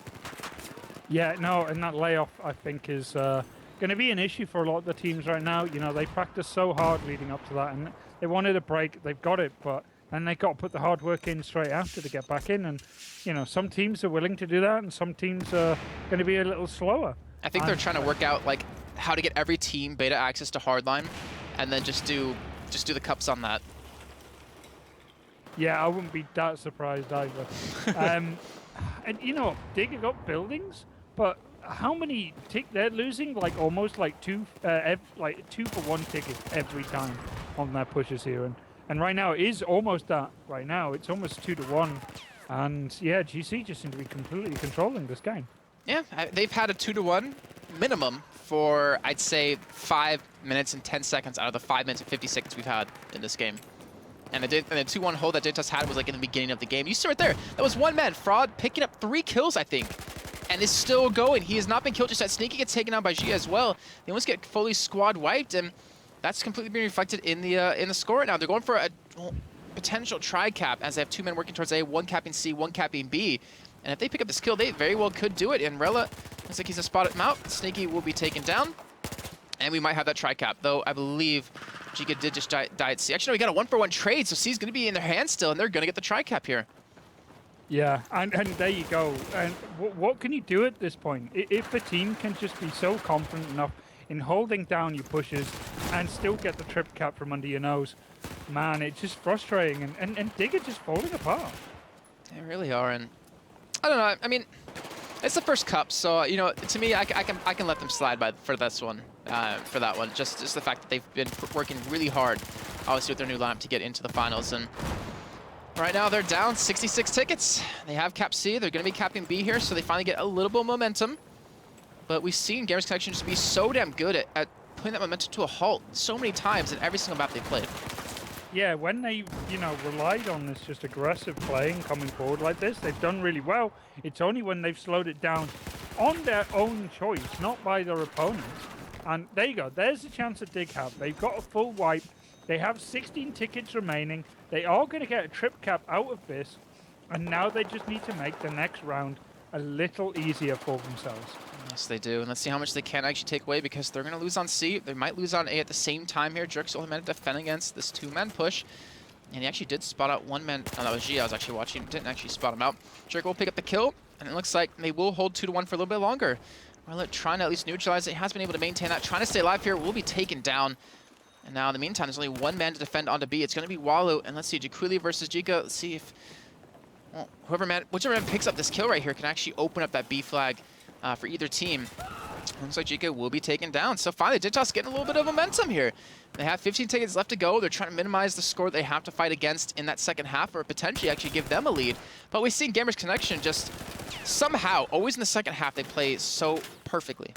Yeah, no, and that layoff, I think, is going to be an issue for a lot of the teams right now. You know, they practiced so hard leading up to that, and they wanted a break. They've got it, but then they got to put the hard work in straight after to get back in. And, you know, some teams are willing to do that, and some teams are going to be a little slower. I think they're trying to work out, like, how to get every team beta access to hardline, and then just do the cups on that. Yeah, I wouldn't be that surprised either. And, you know, Dig got buildings, but how many they're losing like almost like two for one ticket every time on their pushes here, and right now it is almost that. Right now it's almost 2-1, and yeah, GC just seem to be completely controlling this game. Yeah, they've had a 2-1 minimum for, I'd say, 5 minutes and 10 seconds out of the 5 minutes and 50 seconds we've had in this game. And the 2-1 hold that Dignitas had was like in the beginning of the game. You see right there, that was one man, Fraud, picking up 3 kills, I think, and is still going. He has not been killed just yet. Sneaky gets taken out by Gia as well. They almost get fully squad wiped, and that's completely being reflected in the score right now. They're going for a potential tri-cap as they have 2 men working towards A, 1 capping C, 1 capping B. And if they pick up this kill, they very well could do it. And Rella looks like he's a spot him out. Sneaky will be taken down, and we might have that tri-cap, though I believe Giga did just die at C. Actually, no, we got a 1-for-1 trade, so C's going to be in their hands still, and they're going to get the tri-cap here. Yeah, and there you go. And what can you do at this point? If the team can just be so confident enough in holding down your pushes and still get the trip cap from under your nose, man, it's just frustrating. And Dig are just falling apart. They really are, and I don't know. I mean, it's the first cup, so you know, to me, I can let them slide for this one, for that one. Just the fact that they've been working really hard, obviously with their new lineup to get into the finals, and right now they're down 66 tickets. They have cap C. They're going to be capping B here, so they finally get a little bit of momentum. But we've seen Gamers Connection just be so damn good at putting that momentum to a halt so many times in every single map they've played. yeah, when they, relied on this just aggressive play and coming forward like this, they've done really well. It's only when they've slowed it down on their own choice, not by their opponents. And there you go. There's the chance that Dig have. They've got a full wipe. They have 16 tickets remaining. They are going to get a trip cap out of this. And now they just need to make the next round a little easier for themselves. Yes, they do. And let's see how much they can actually take away, because they're going to lose on C. They might lose on A at the same time here. Jerk's only man to defend against this two-man push. And he actually did spot out one man. Oh, that was G. I was actually watching. Didn't actually spot him out. Jerk will pick up the kill. And it looks like they will hold 2-1 for a little bit longer. Well, trying to at least neutralize it. He has been able to maintain that. Trying to stay alive here. Will be taken down. And now in the meantime, there's only one man to defend onto B. It's going to be Walu. And let's see, Jakuli versus Jika. Let's see if... Well, whichever man picks up this kill right here can actually open up that B flag for either team. Looks like Jika will be taken down. So finally, Dignitas getting a little bit of momentum here. They have 15 tickets left to go. They're trying to minimize the score they have to fight against in that second half, or potentially actually give them a lead. But we've seen Gamers Connection just somehow, always in the second half, they play so perfectly.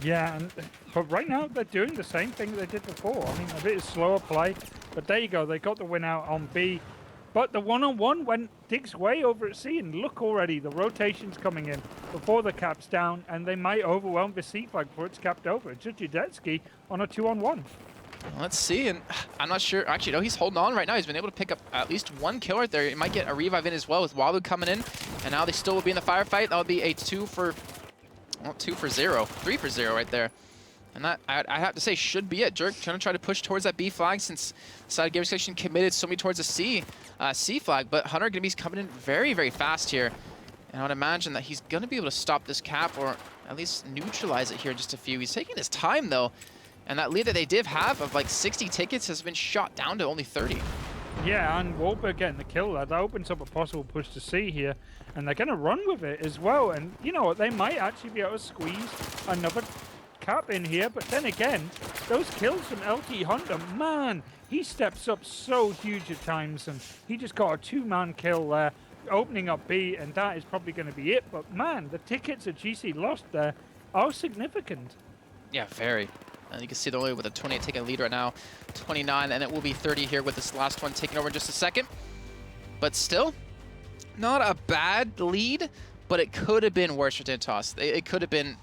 Yeah, but right now they're doing the same thing they did before. I mean, a bit of slower play, but there you go. They got the win out on B. But the one-on-one went Dig's way over at C, and look already, the rotation's coming in before the cap's down, and they might overwhelm the C flag before it's capped over. It's just Judetsky on a 2-on-1. Let's see, and I'm not sure. Actually, no, he's holding on right now. He's been able to pick up at least one kill right there. He might get a revive in as well with Walu coming in, and now they still will be in the firefight. That would be a 2 for 0, 3 for 0 right there. And that, I have to say, should be it. Jerk trying to try to push towards that B flag, since side Gamers Connection committed so many towards the C flag. But Hunter going to be coming in very, very fast here. And I would imagine that he's going to be able to stop this cap, or at least neutralize it here in just a few. He's taking his time, though. And that lead that they did have of like 60 tickets has been shot down to only 30. Yeah, and Wahlberg getting the kill there. That opens up a possible push to C here. And they're going to run with it as well. And you know what? They might actually be able to squeeze another cap in here. But then again, those kills from LT Hunter, man, he steps up so huge at times. And he just got a two-man kill there, opening up B. And that is probably going to be it. But man, the tickets that GC lost there are significant. Yeah, very. And you can see they're only with a 28 ticket lead right now, 29, and it will be 30 here with this last one taking over in just a second. But still, not a bad lead, but it could have been worse for Dignitas. It could have been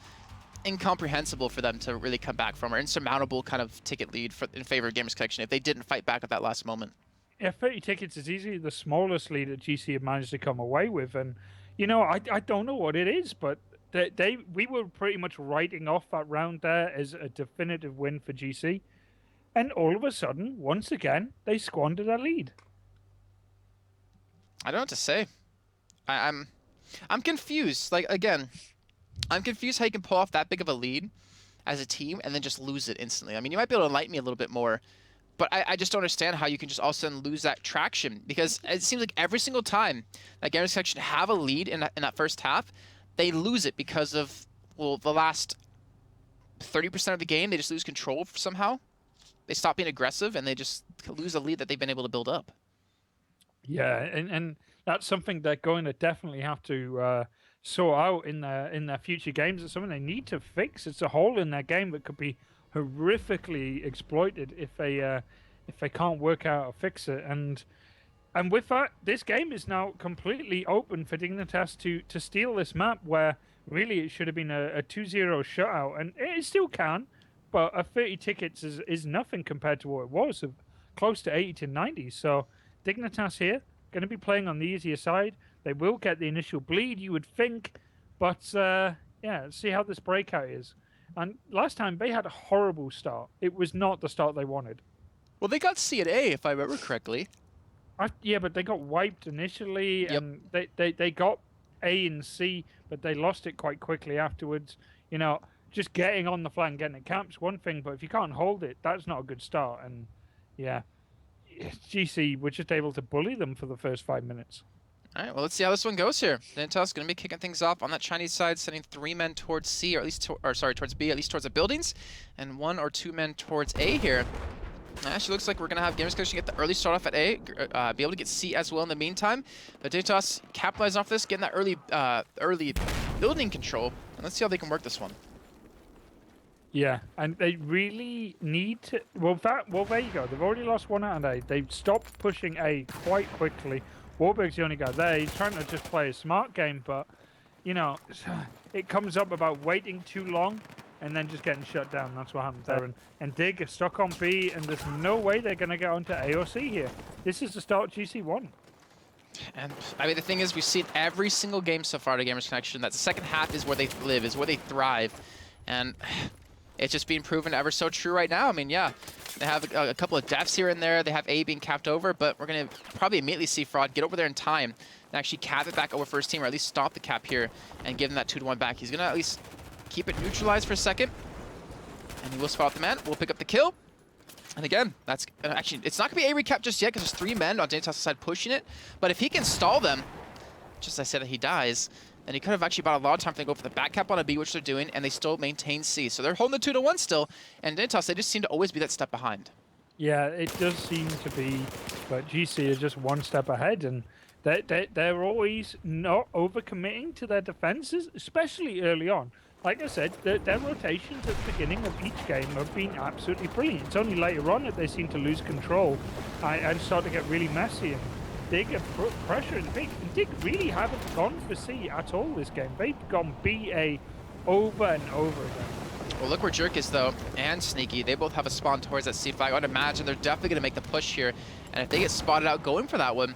incomprehensible for them to really come back from, or insurmountable kind of ticket lead in favor of Gamers Connection if they didn't fight back at that last moment. Yeah, 30 tickets is easily the smallest lead that GC have managed to come away with. And, you know, I don't know what it is, but we were pretty much writing off that round there as a definitive win for GC. And all of a sudden, once again, they squandered their lead. I don't know what to say. I'm confused. Like, again, I'm confused how you can pull off that big of a lead as a team and then just lose it instantly. I mean, you might be able to enlighten me a little bit more, but I just don't understand how you can just all of a sudden lose that traction, because it seems like every single time that Gamers Connection have a lead in that first half, they lose it because of, well, the last 30% of the game, they just lose control somehow. They stop being aggressive, and they just lose a lead that they've been able to build up. Yeah, and that's something they're going to definitely have to sort out in their future games. It's something they need to fix. It's a hole in their game that could be horrifically exploited if they can't work out or fix it. And with that, this game is now completely open for Dignitas to steal this map, where really it should have been a 2-0 shutout. And it still can, but a 30 tickets is nothing compared to what it was, of close to 80 to 90. So Dignitas here, going to be playing on the easier side. They will get the initial bleed, you would think. But, yeah, let's see how this breakout is. And last time, they had a horrible start. It was not the start they wanted. Well, they got C and A, if I remember correctly. Yeah, but they got wiped initially, and they got A and C, but they lost it quite quickly afterwards. You know, just getting on the flank, getting it camp's one thing, but if you can't hold it, that's not a good start. And yeah, GC were just able to bully them for the first 5 minutes. All right, well, let's see how this one goes here. Dignitas going to be kicking things off on that Chinese side, sending 3 men towards C, or at least, towards B, at least towards the buildings, and 1 or 2 men towards A here. Actually, looks like we're going to have Gamers Connection get the early start off at A, be able to get C as well in the meantime. But Dignitas capitalizing off this, getting that early building control. And let's see how they can work this one. Yeah, and they really need to. Well, there you go. They've already lost 1 out of 8. They've stopped pushing A quite quickly. Warburg's the only guy there. He's trying to just play a smart game, but you know, it comes up about waiting too long and then just getting shut down. That's what happens there. And Dig is stuck on B, and there's no way they're going to get onto A or C here. This is the start of GC1. And I mean, the thing is, we've seen every single game so far to Gamers Connection that the second half is where they live, is where they thrive. And it's just being proven ever so true right now. I mean, yeah, they have a couple of deaths here and there. They have A being capped over, but we're going to probably immediately see Fraud get over there in time and actually cap it back over for his team, or at least stop the cap here and give him that 2-1 back. He's going to at least keep it neutralized for a second, and he will spot the man. We'll pick up the kill. And again, that's actually, it's not going to be a recap just yet because there's 3 men on Dignitas' side pushing it. But if he can stall them, just as I said that he dies, then he could have actually bought a lot of time to go for the back cap on a B, which they're doing, and they still maintain C. So they're holding the 2-1 still, and Dignitas, they just seem to always be that step behind. Yeah, it does seem to be, but GC is just 1 step ahead, and they're always not overcommitting to their defenses, especially early on. Like I said, their rotations at the beginning of each game have been absolutely brilliant. It's only later on that they seem to lose control and start to get really messy. And Dig are pressuring Big. And Dig really haven't gone for C at all this game. They've gone BA over and over again. Well, look where Jerk is, though, and Sneaky. They both have a spawn towards that C flag. I would imagine they're definitely going to make the push here. And if they get spotted out going for that one,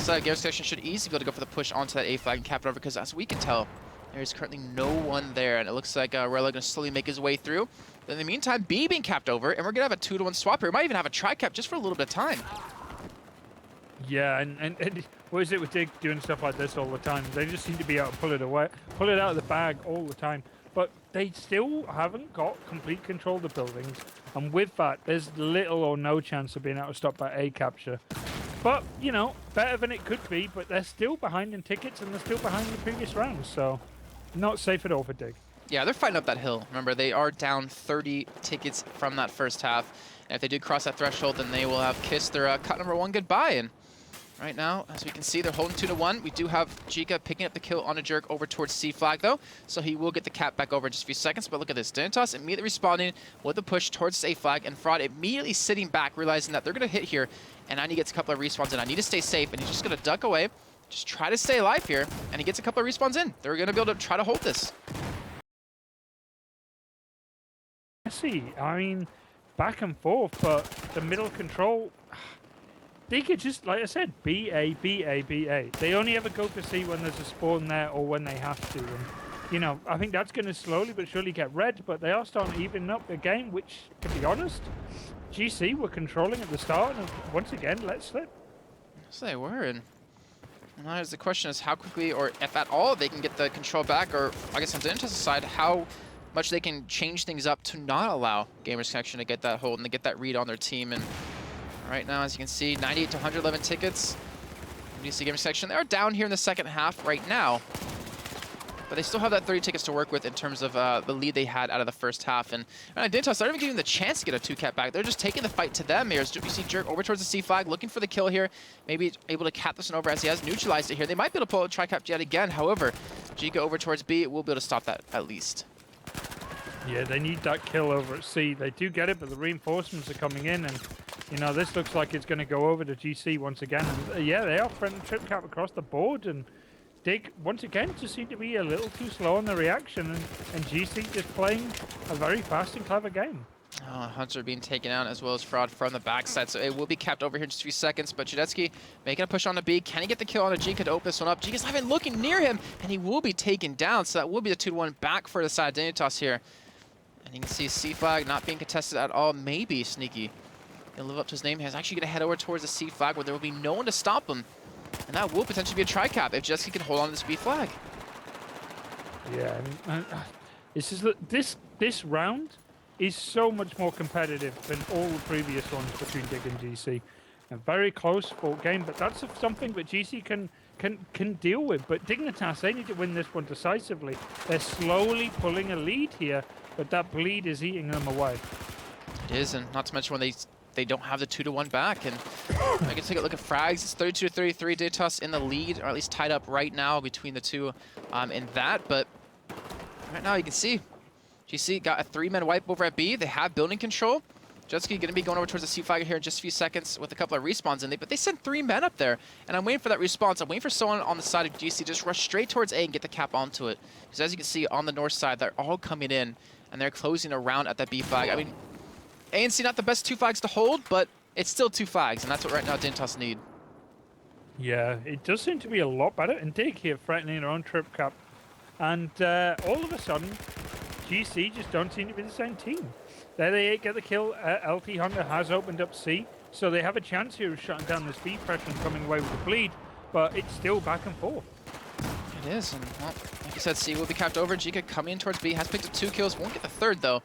so Gamers Connection should easily be able to go for the push onto that A flag and cap it over, because as we can tell, there's currently no one there, and it looks like Rella going to slowly make his way through. But in the meantime, B being capped over, and we're going to have a 2-1 swap here. We might even have a tri-cap just for a little bit of time. Yeah, and what is it with Dig doing stuff like this all the time? They just seem to be able to pull it out of the bag all the time. But they still haven't got complete control of the buildings, and with that, there's little or no chance of being able to stop that A capture. But, you know, better than it could be, but they're still behind in tickets, and they're still behind in the previous rounds, so not safe at all for Dig. Yeah, they're fighting up that hill. Remember, they are down 30 tickets from that first half. And if they do cross that threshold, then they will have kissed their cut number 1 goodbye. And right now, as we can see, they're holding 2-1. We do have Chica picking up the kill on a Jerk over towards C flag, though. So he will get the cap back over in just a few seconds. But look at this. Dignitas immediately responding with the push towards A flag, and Fraud immediately sitting back, realizing that they're going to hit here. And Andy gets a couple of respawns in. I need to stay safe, and he's just going to duck away. Just try to stay alive here, and he gets a couple of respawns in. They're going to be able to try to hold this. I mean, back and forth, but the middle control, they could just, like I said, BA, BA, BA. They only ever go for C when there's a spawn there or when they have to. And, you know, I think that's going to slowly but surely get red, but they are starting to even up the game, which, to be honest, GC were controlling at the start, and once again, let slip. Yes, they were, and now the question is how quickly, or if at all, they can get the control back, or I guess on Dignitas' side, how much they can change things up to not allow Gamers Connection to get that hold and to get that read on their team. And right now, as you can see, 98 to 111 tickets. DC Gamers Connection, they are down here in the second half right now, but they still have that 30 tickets to work with in terms of the lead they had out of the first half. And Dignitas, they're not even giving the chance to get a 2-cap back. They're just taking the fight to them here. As you see Jerk over towards the C flag, looking for the kill here. Maybe able to cap this one over as he has neutralized it here. They might be able to pull a tri-cap yet again. However, Giga over towards B will be able to stop that at least. Yeah, they need that kill over at C. They do get it, but the reinforcements are coming in, and you know, this looks like it's going to go over to GC once again. And, yeah, they are friendly trip cap across the board, and Dig, once again, just seem to be a little too slow on the reaction, and GC just playing a very fast and clever game. Oh, Hunter being taken out as well as Fraud from the backside, so it will be capped over here in just a few seconds. But Judetsky making a push on the B. Can he get the kill on a Giga to open this one up? Giga's not even looking near him, and he will be taken down, so that will be the 2-1 back for the side of Dignitas here. And you can see C flag not being contested at all. Maybe Sneaky can live up to his name. He's actually going to head over towards the C flag where there will be no one to stop him. And that will potentially be a tri-cap if Judetsky can hold on to this B flag. Yeah, this round is so much more competitive than all the previous ones between Dig and GC. A very close fought game, but that's something that GC can deal with. But Dignitas, they need to win this one decisively. They're slowly pulling a lead here, but that bleed is eating them away. It is, and not to mention when they don't have the 2-1 back. And I can take a look at frags. It's 32-33. Dignitas in the lead, or at least tied up right now between the two in that. But right now you can see GC got a 3-man wipe over at B. They have building control. Jetski going to be going over towards the C flag here in just a few seconds with a couple of respawns in there, but they sent 3 men up there, and I'm waiting for that response. I'm waiting for someone on the side of GC just rush straight towards A and get the cap onto it. Because as you can see on the north side, they're all coming in, and they're closing around at that B flag. I mean, A and C not the best 2 flags to hold, but it's still 2 flags, and that's what right now Dignitas need. Yeah, it does seem to be a lot better. And Dig here threatening their own trip cap. And all of a sudden, GC just don't seem to be the same team. There they get the kill. LT Honda has opened up C, so they have a chance here of shutting down this B pressure and coming away with the bleed, but it's still back and forth. It is, and well, like you said, C will be capped over. Jika coming in towards B, has picked up 2 kills, won't get the 3rd though.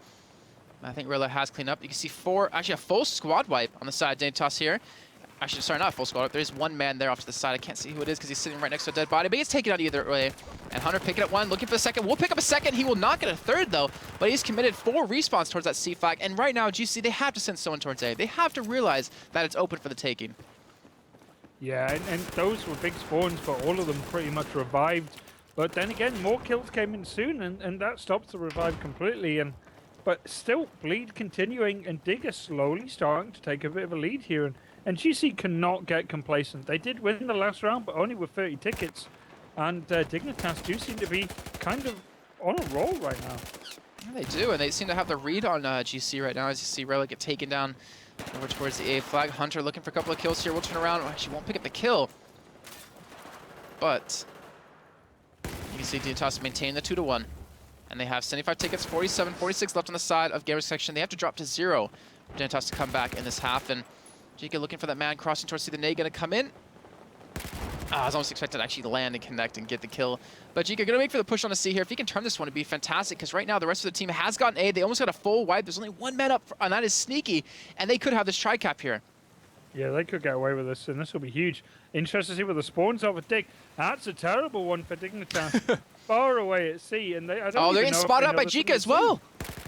I think Rilla has cleaned up. You can see 4, actually a full squad wipe on the side. Dignitas here. Actually, sorry, not a full squad wipe. There's 1 man there off to the side. I can't see who it is because he's sitting right next to a dead body, but he's taken out either way. And Hunter picking up 1, looking for the 2nd. Will pick up a 2nd. He will not get a 3rd though, but he's committed 4 respawns towards that C flag. And right now, GC, they have to send someone towards A. They have to realize that it's open for the taking. Yeah, and those were big spawns, but all of them pretty much revived. But then again, more kills came in soon, and that stops the revive completely. But still, bleed continuing, and Dig is slowly starting to take a bit of a lead here. And GC cannot get complacent. They did win the last round, but only with 30 tickets. And Dignitas do seem to be kind of on a roll right now. Yeah, they do, and they seem to have the read on GC right now as you see Relic get taken down over towards the A flag. Hunter looking for a couple of kills here. We'll turn around. Actually, won't pick up the kill. But you can see Dignitas maintain the 2-1. And they have 75 tickets, 47, 46 left on the side of Gamers Section. They have to drop to 0 for Dignitas to come back in this half. And Jika looking for that man crossing towards the nade, gonna come in. I was almost expected to actually land and connect and get the kill. But Jika gonna make for the push on the C here. If he can turn this one, it'd be fantastic, because right now the rest of the team has gotten A. They almost got a full wipe. There's only 1 man up, and that is Sneaky. And they could have this tri-cap here. Yeah, they could get away with this, and this will be huge. Interested to see where the spawns are with Dig. That's a terrible one for Dignitas. Far away at C, and I don't they're getting spotted out by Jika Jika as well.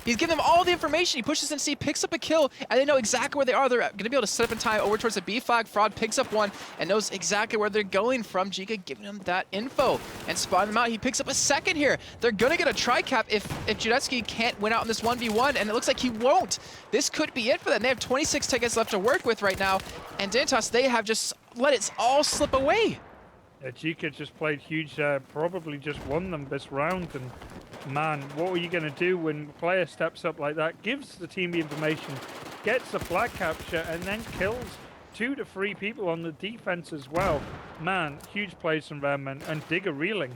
He's giving them all the information. He pushes in C, picks up a kill, and they know exactly where they are. They're going to be able to set up in time over towards the B flag. Fraud picks up 1 and knows exactly where they're going from. Jika giving him that info and spotting them out. He picks up a 2nd here. They're going to get a tri-cap if Judetsky can't win out in this 1v1, and it looks like he won't. This could be it for them. They have 26 tickets left to work with right now, and Dignitas, they have just let it all slip away. Yeah, Jika just played huge, probably just won them this round, and man, what are you going to do when a player steps up like that, gives the team the information, gets the flag capture, and then kills 2 to 3 people on the defense as well? Man, huge plays from them, and Digger reeling.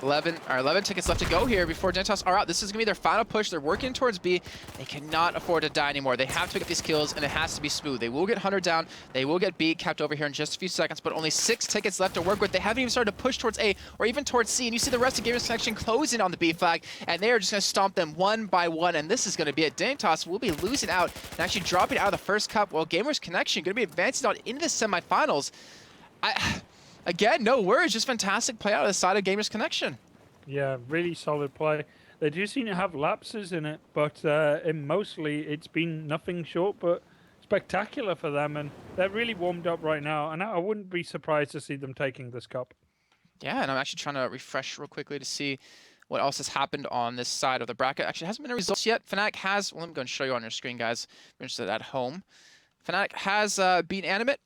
11 tickets left to go here before Dignitas are out. This is going to be their final push. They're working towards B. They cannot afford to die anymore. They have to pick up these kills, and it has to be smooth. They will get Hunter down. They will get B capped over here in just a few seconds, but only 6 tickets left to work with. They haven't even started to push towards A or even towards C, and you see the rest of Gamers Connection closing on the B flag, and they are just going to stomp them 1 by 1, and this is going to be it. Dignitas will be losing out and actually dropping out of the first cup, while Gamers Connection going to be advancing on into the semifinals. Again, no words, just fantastic play out of the side of Gamers Connection. Yeah, really solid play. They do seem to have lapses in it, but mostly it's been nothing short but spectacular for them, and they're really warmed up right now, and I wouldn't be surprised to see them taking this cup. Yeah, and I'm actually trying to refresh real quickly to see what else has happened on this side of the bracket. Actually, hasn't been a results yet. Fnatic has, well, let me go and show you on your screen, guys. If you're interested at home. Fnatic has beaten Animate.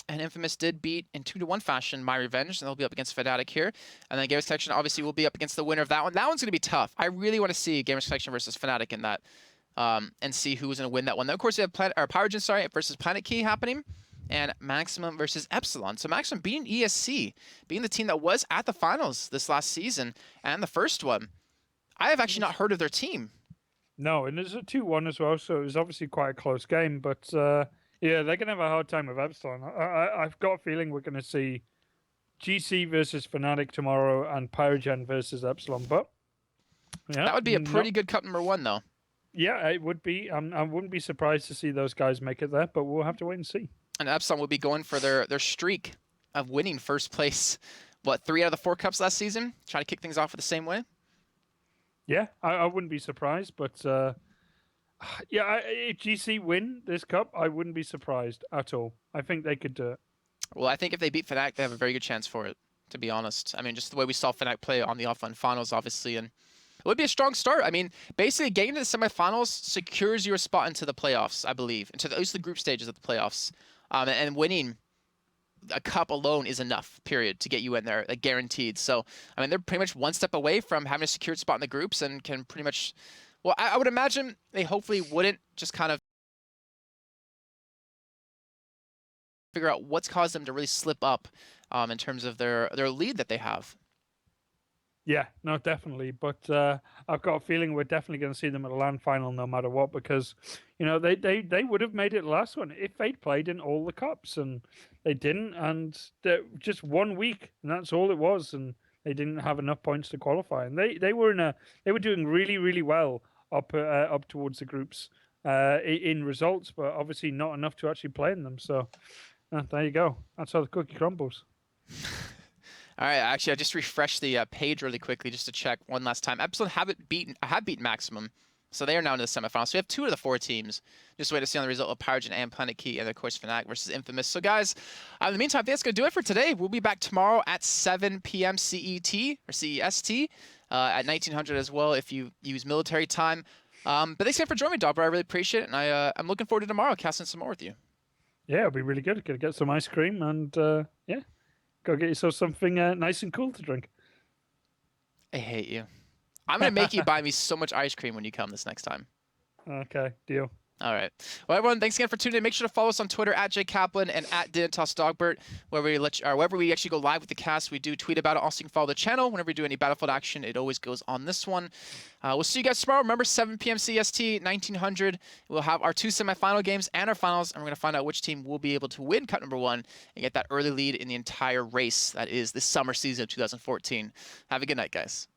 And Infamous did beat in 2-1 fashion My Revenge, and they'll be up against Fnatic here. And then Gamers Connection obviously will be up against the winner of that one. That one's going to be tough. I really want to see Gamers Connection versus Fnatic in that, and see who's going to win that one. Then, of course, we have Pyrogen, versus Planet Key happening, and Maximum versus Epsilon. So Maximum beating ESC, being the team that was at the finals this last season, and the first one. I have actually not heard of their team. No, and there's a 2-1 as well, so it was obviously quite a close game, but... yeah, they're going to have a hard time with Epsilon. I've got a feeling we're going to see GC versus Fnatic tomorrow and Pyrogen versus Epsilon. But yeah, that would be a pretty good cup #1, though. Yeah, it would be. I wouldn't be surprised to see those guys make it there, but we'll have to wait and see. And Epsilon will be going for their streak of winning first place. What, 3 out of the 4 cups last season? Try to kick things off the same way? Yeah, I wouldn't be surprised, but... yeah, if GC win this cup, I wouldn't be surprised at all. I think they could do it. Well, I think if they beat Fnatic, they have a very good chance for it, to be honest. I mean, just the way we saw Fnatic play on the offline finals, obviously, and would be a strong start. I mean, basically getting to the semifinals secures your spot into the playoffs, I believe, into at least the group stages of the playoffs. And winning a cup alone is enough, period, to get you in there, like guaranteed. So, I mean, they're pretty much one step away from having a secured spot in the groups and can pretty much, well, I would imagine they hopefully wouldn't just kind of figure out what's caused them to really slip up in terms of their lead that they have. Yeah, no, definitely. But I've got a feeling we're definitely going to see them at a LAN final no matter what, because they would have made it last one if they'd played in all the cups, and they didn't, and just 1 week, and that's all it was, and they didn't have enough points to qualify, and they were doing really really well up towards the groups in results, but obviously not enough to actually play in them. So there you go. That's how the cookie crumbles. All right, actually, I just refreshed the page really quickly just to check one last time. Epsilon have beaten Maximum, so they are now in the semifinals. So we have 2 of the 4 teams. Just wait to see on the result of Pyrogen and Planet Key, and of course Fnatic versus Infamous. So guys, in the meantime, I think that's gonna do it for today. We'll be back tomorrow at 7 p.m. CET or CEST at 1900 as well if you use military time. But thanks again for joining me, Dog. I really appreciate it, and I'm looking forward to tomorrow casting some more with you. Yeah, it'll be really good. Gonna get some ice cream and yeah. Go get yourself something nice and cool to drink. I hate you. I'm going to make you buy me so much ice cream when you come this next time. Okay, deal. All right. Well, everyone, thanks again for tuning in. Make sure to follow us on Twitter at @JKaplan and at Dignitas wherever we actually go live with the cast. We do tweet about it. Also, you can follow the channel. Whenever we do any Battlefield action, it always goes on this one. We'll see you guys tomorrow. Remember, 7 p.m. CST, 1900. We'll have our 2 semifinal games and our finals, and we're going to find out which team will be able to win Cup number 1 and get that early lead in the entire race that is this summer season of 2014. Have a good night, guys.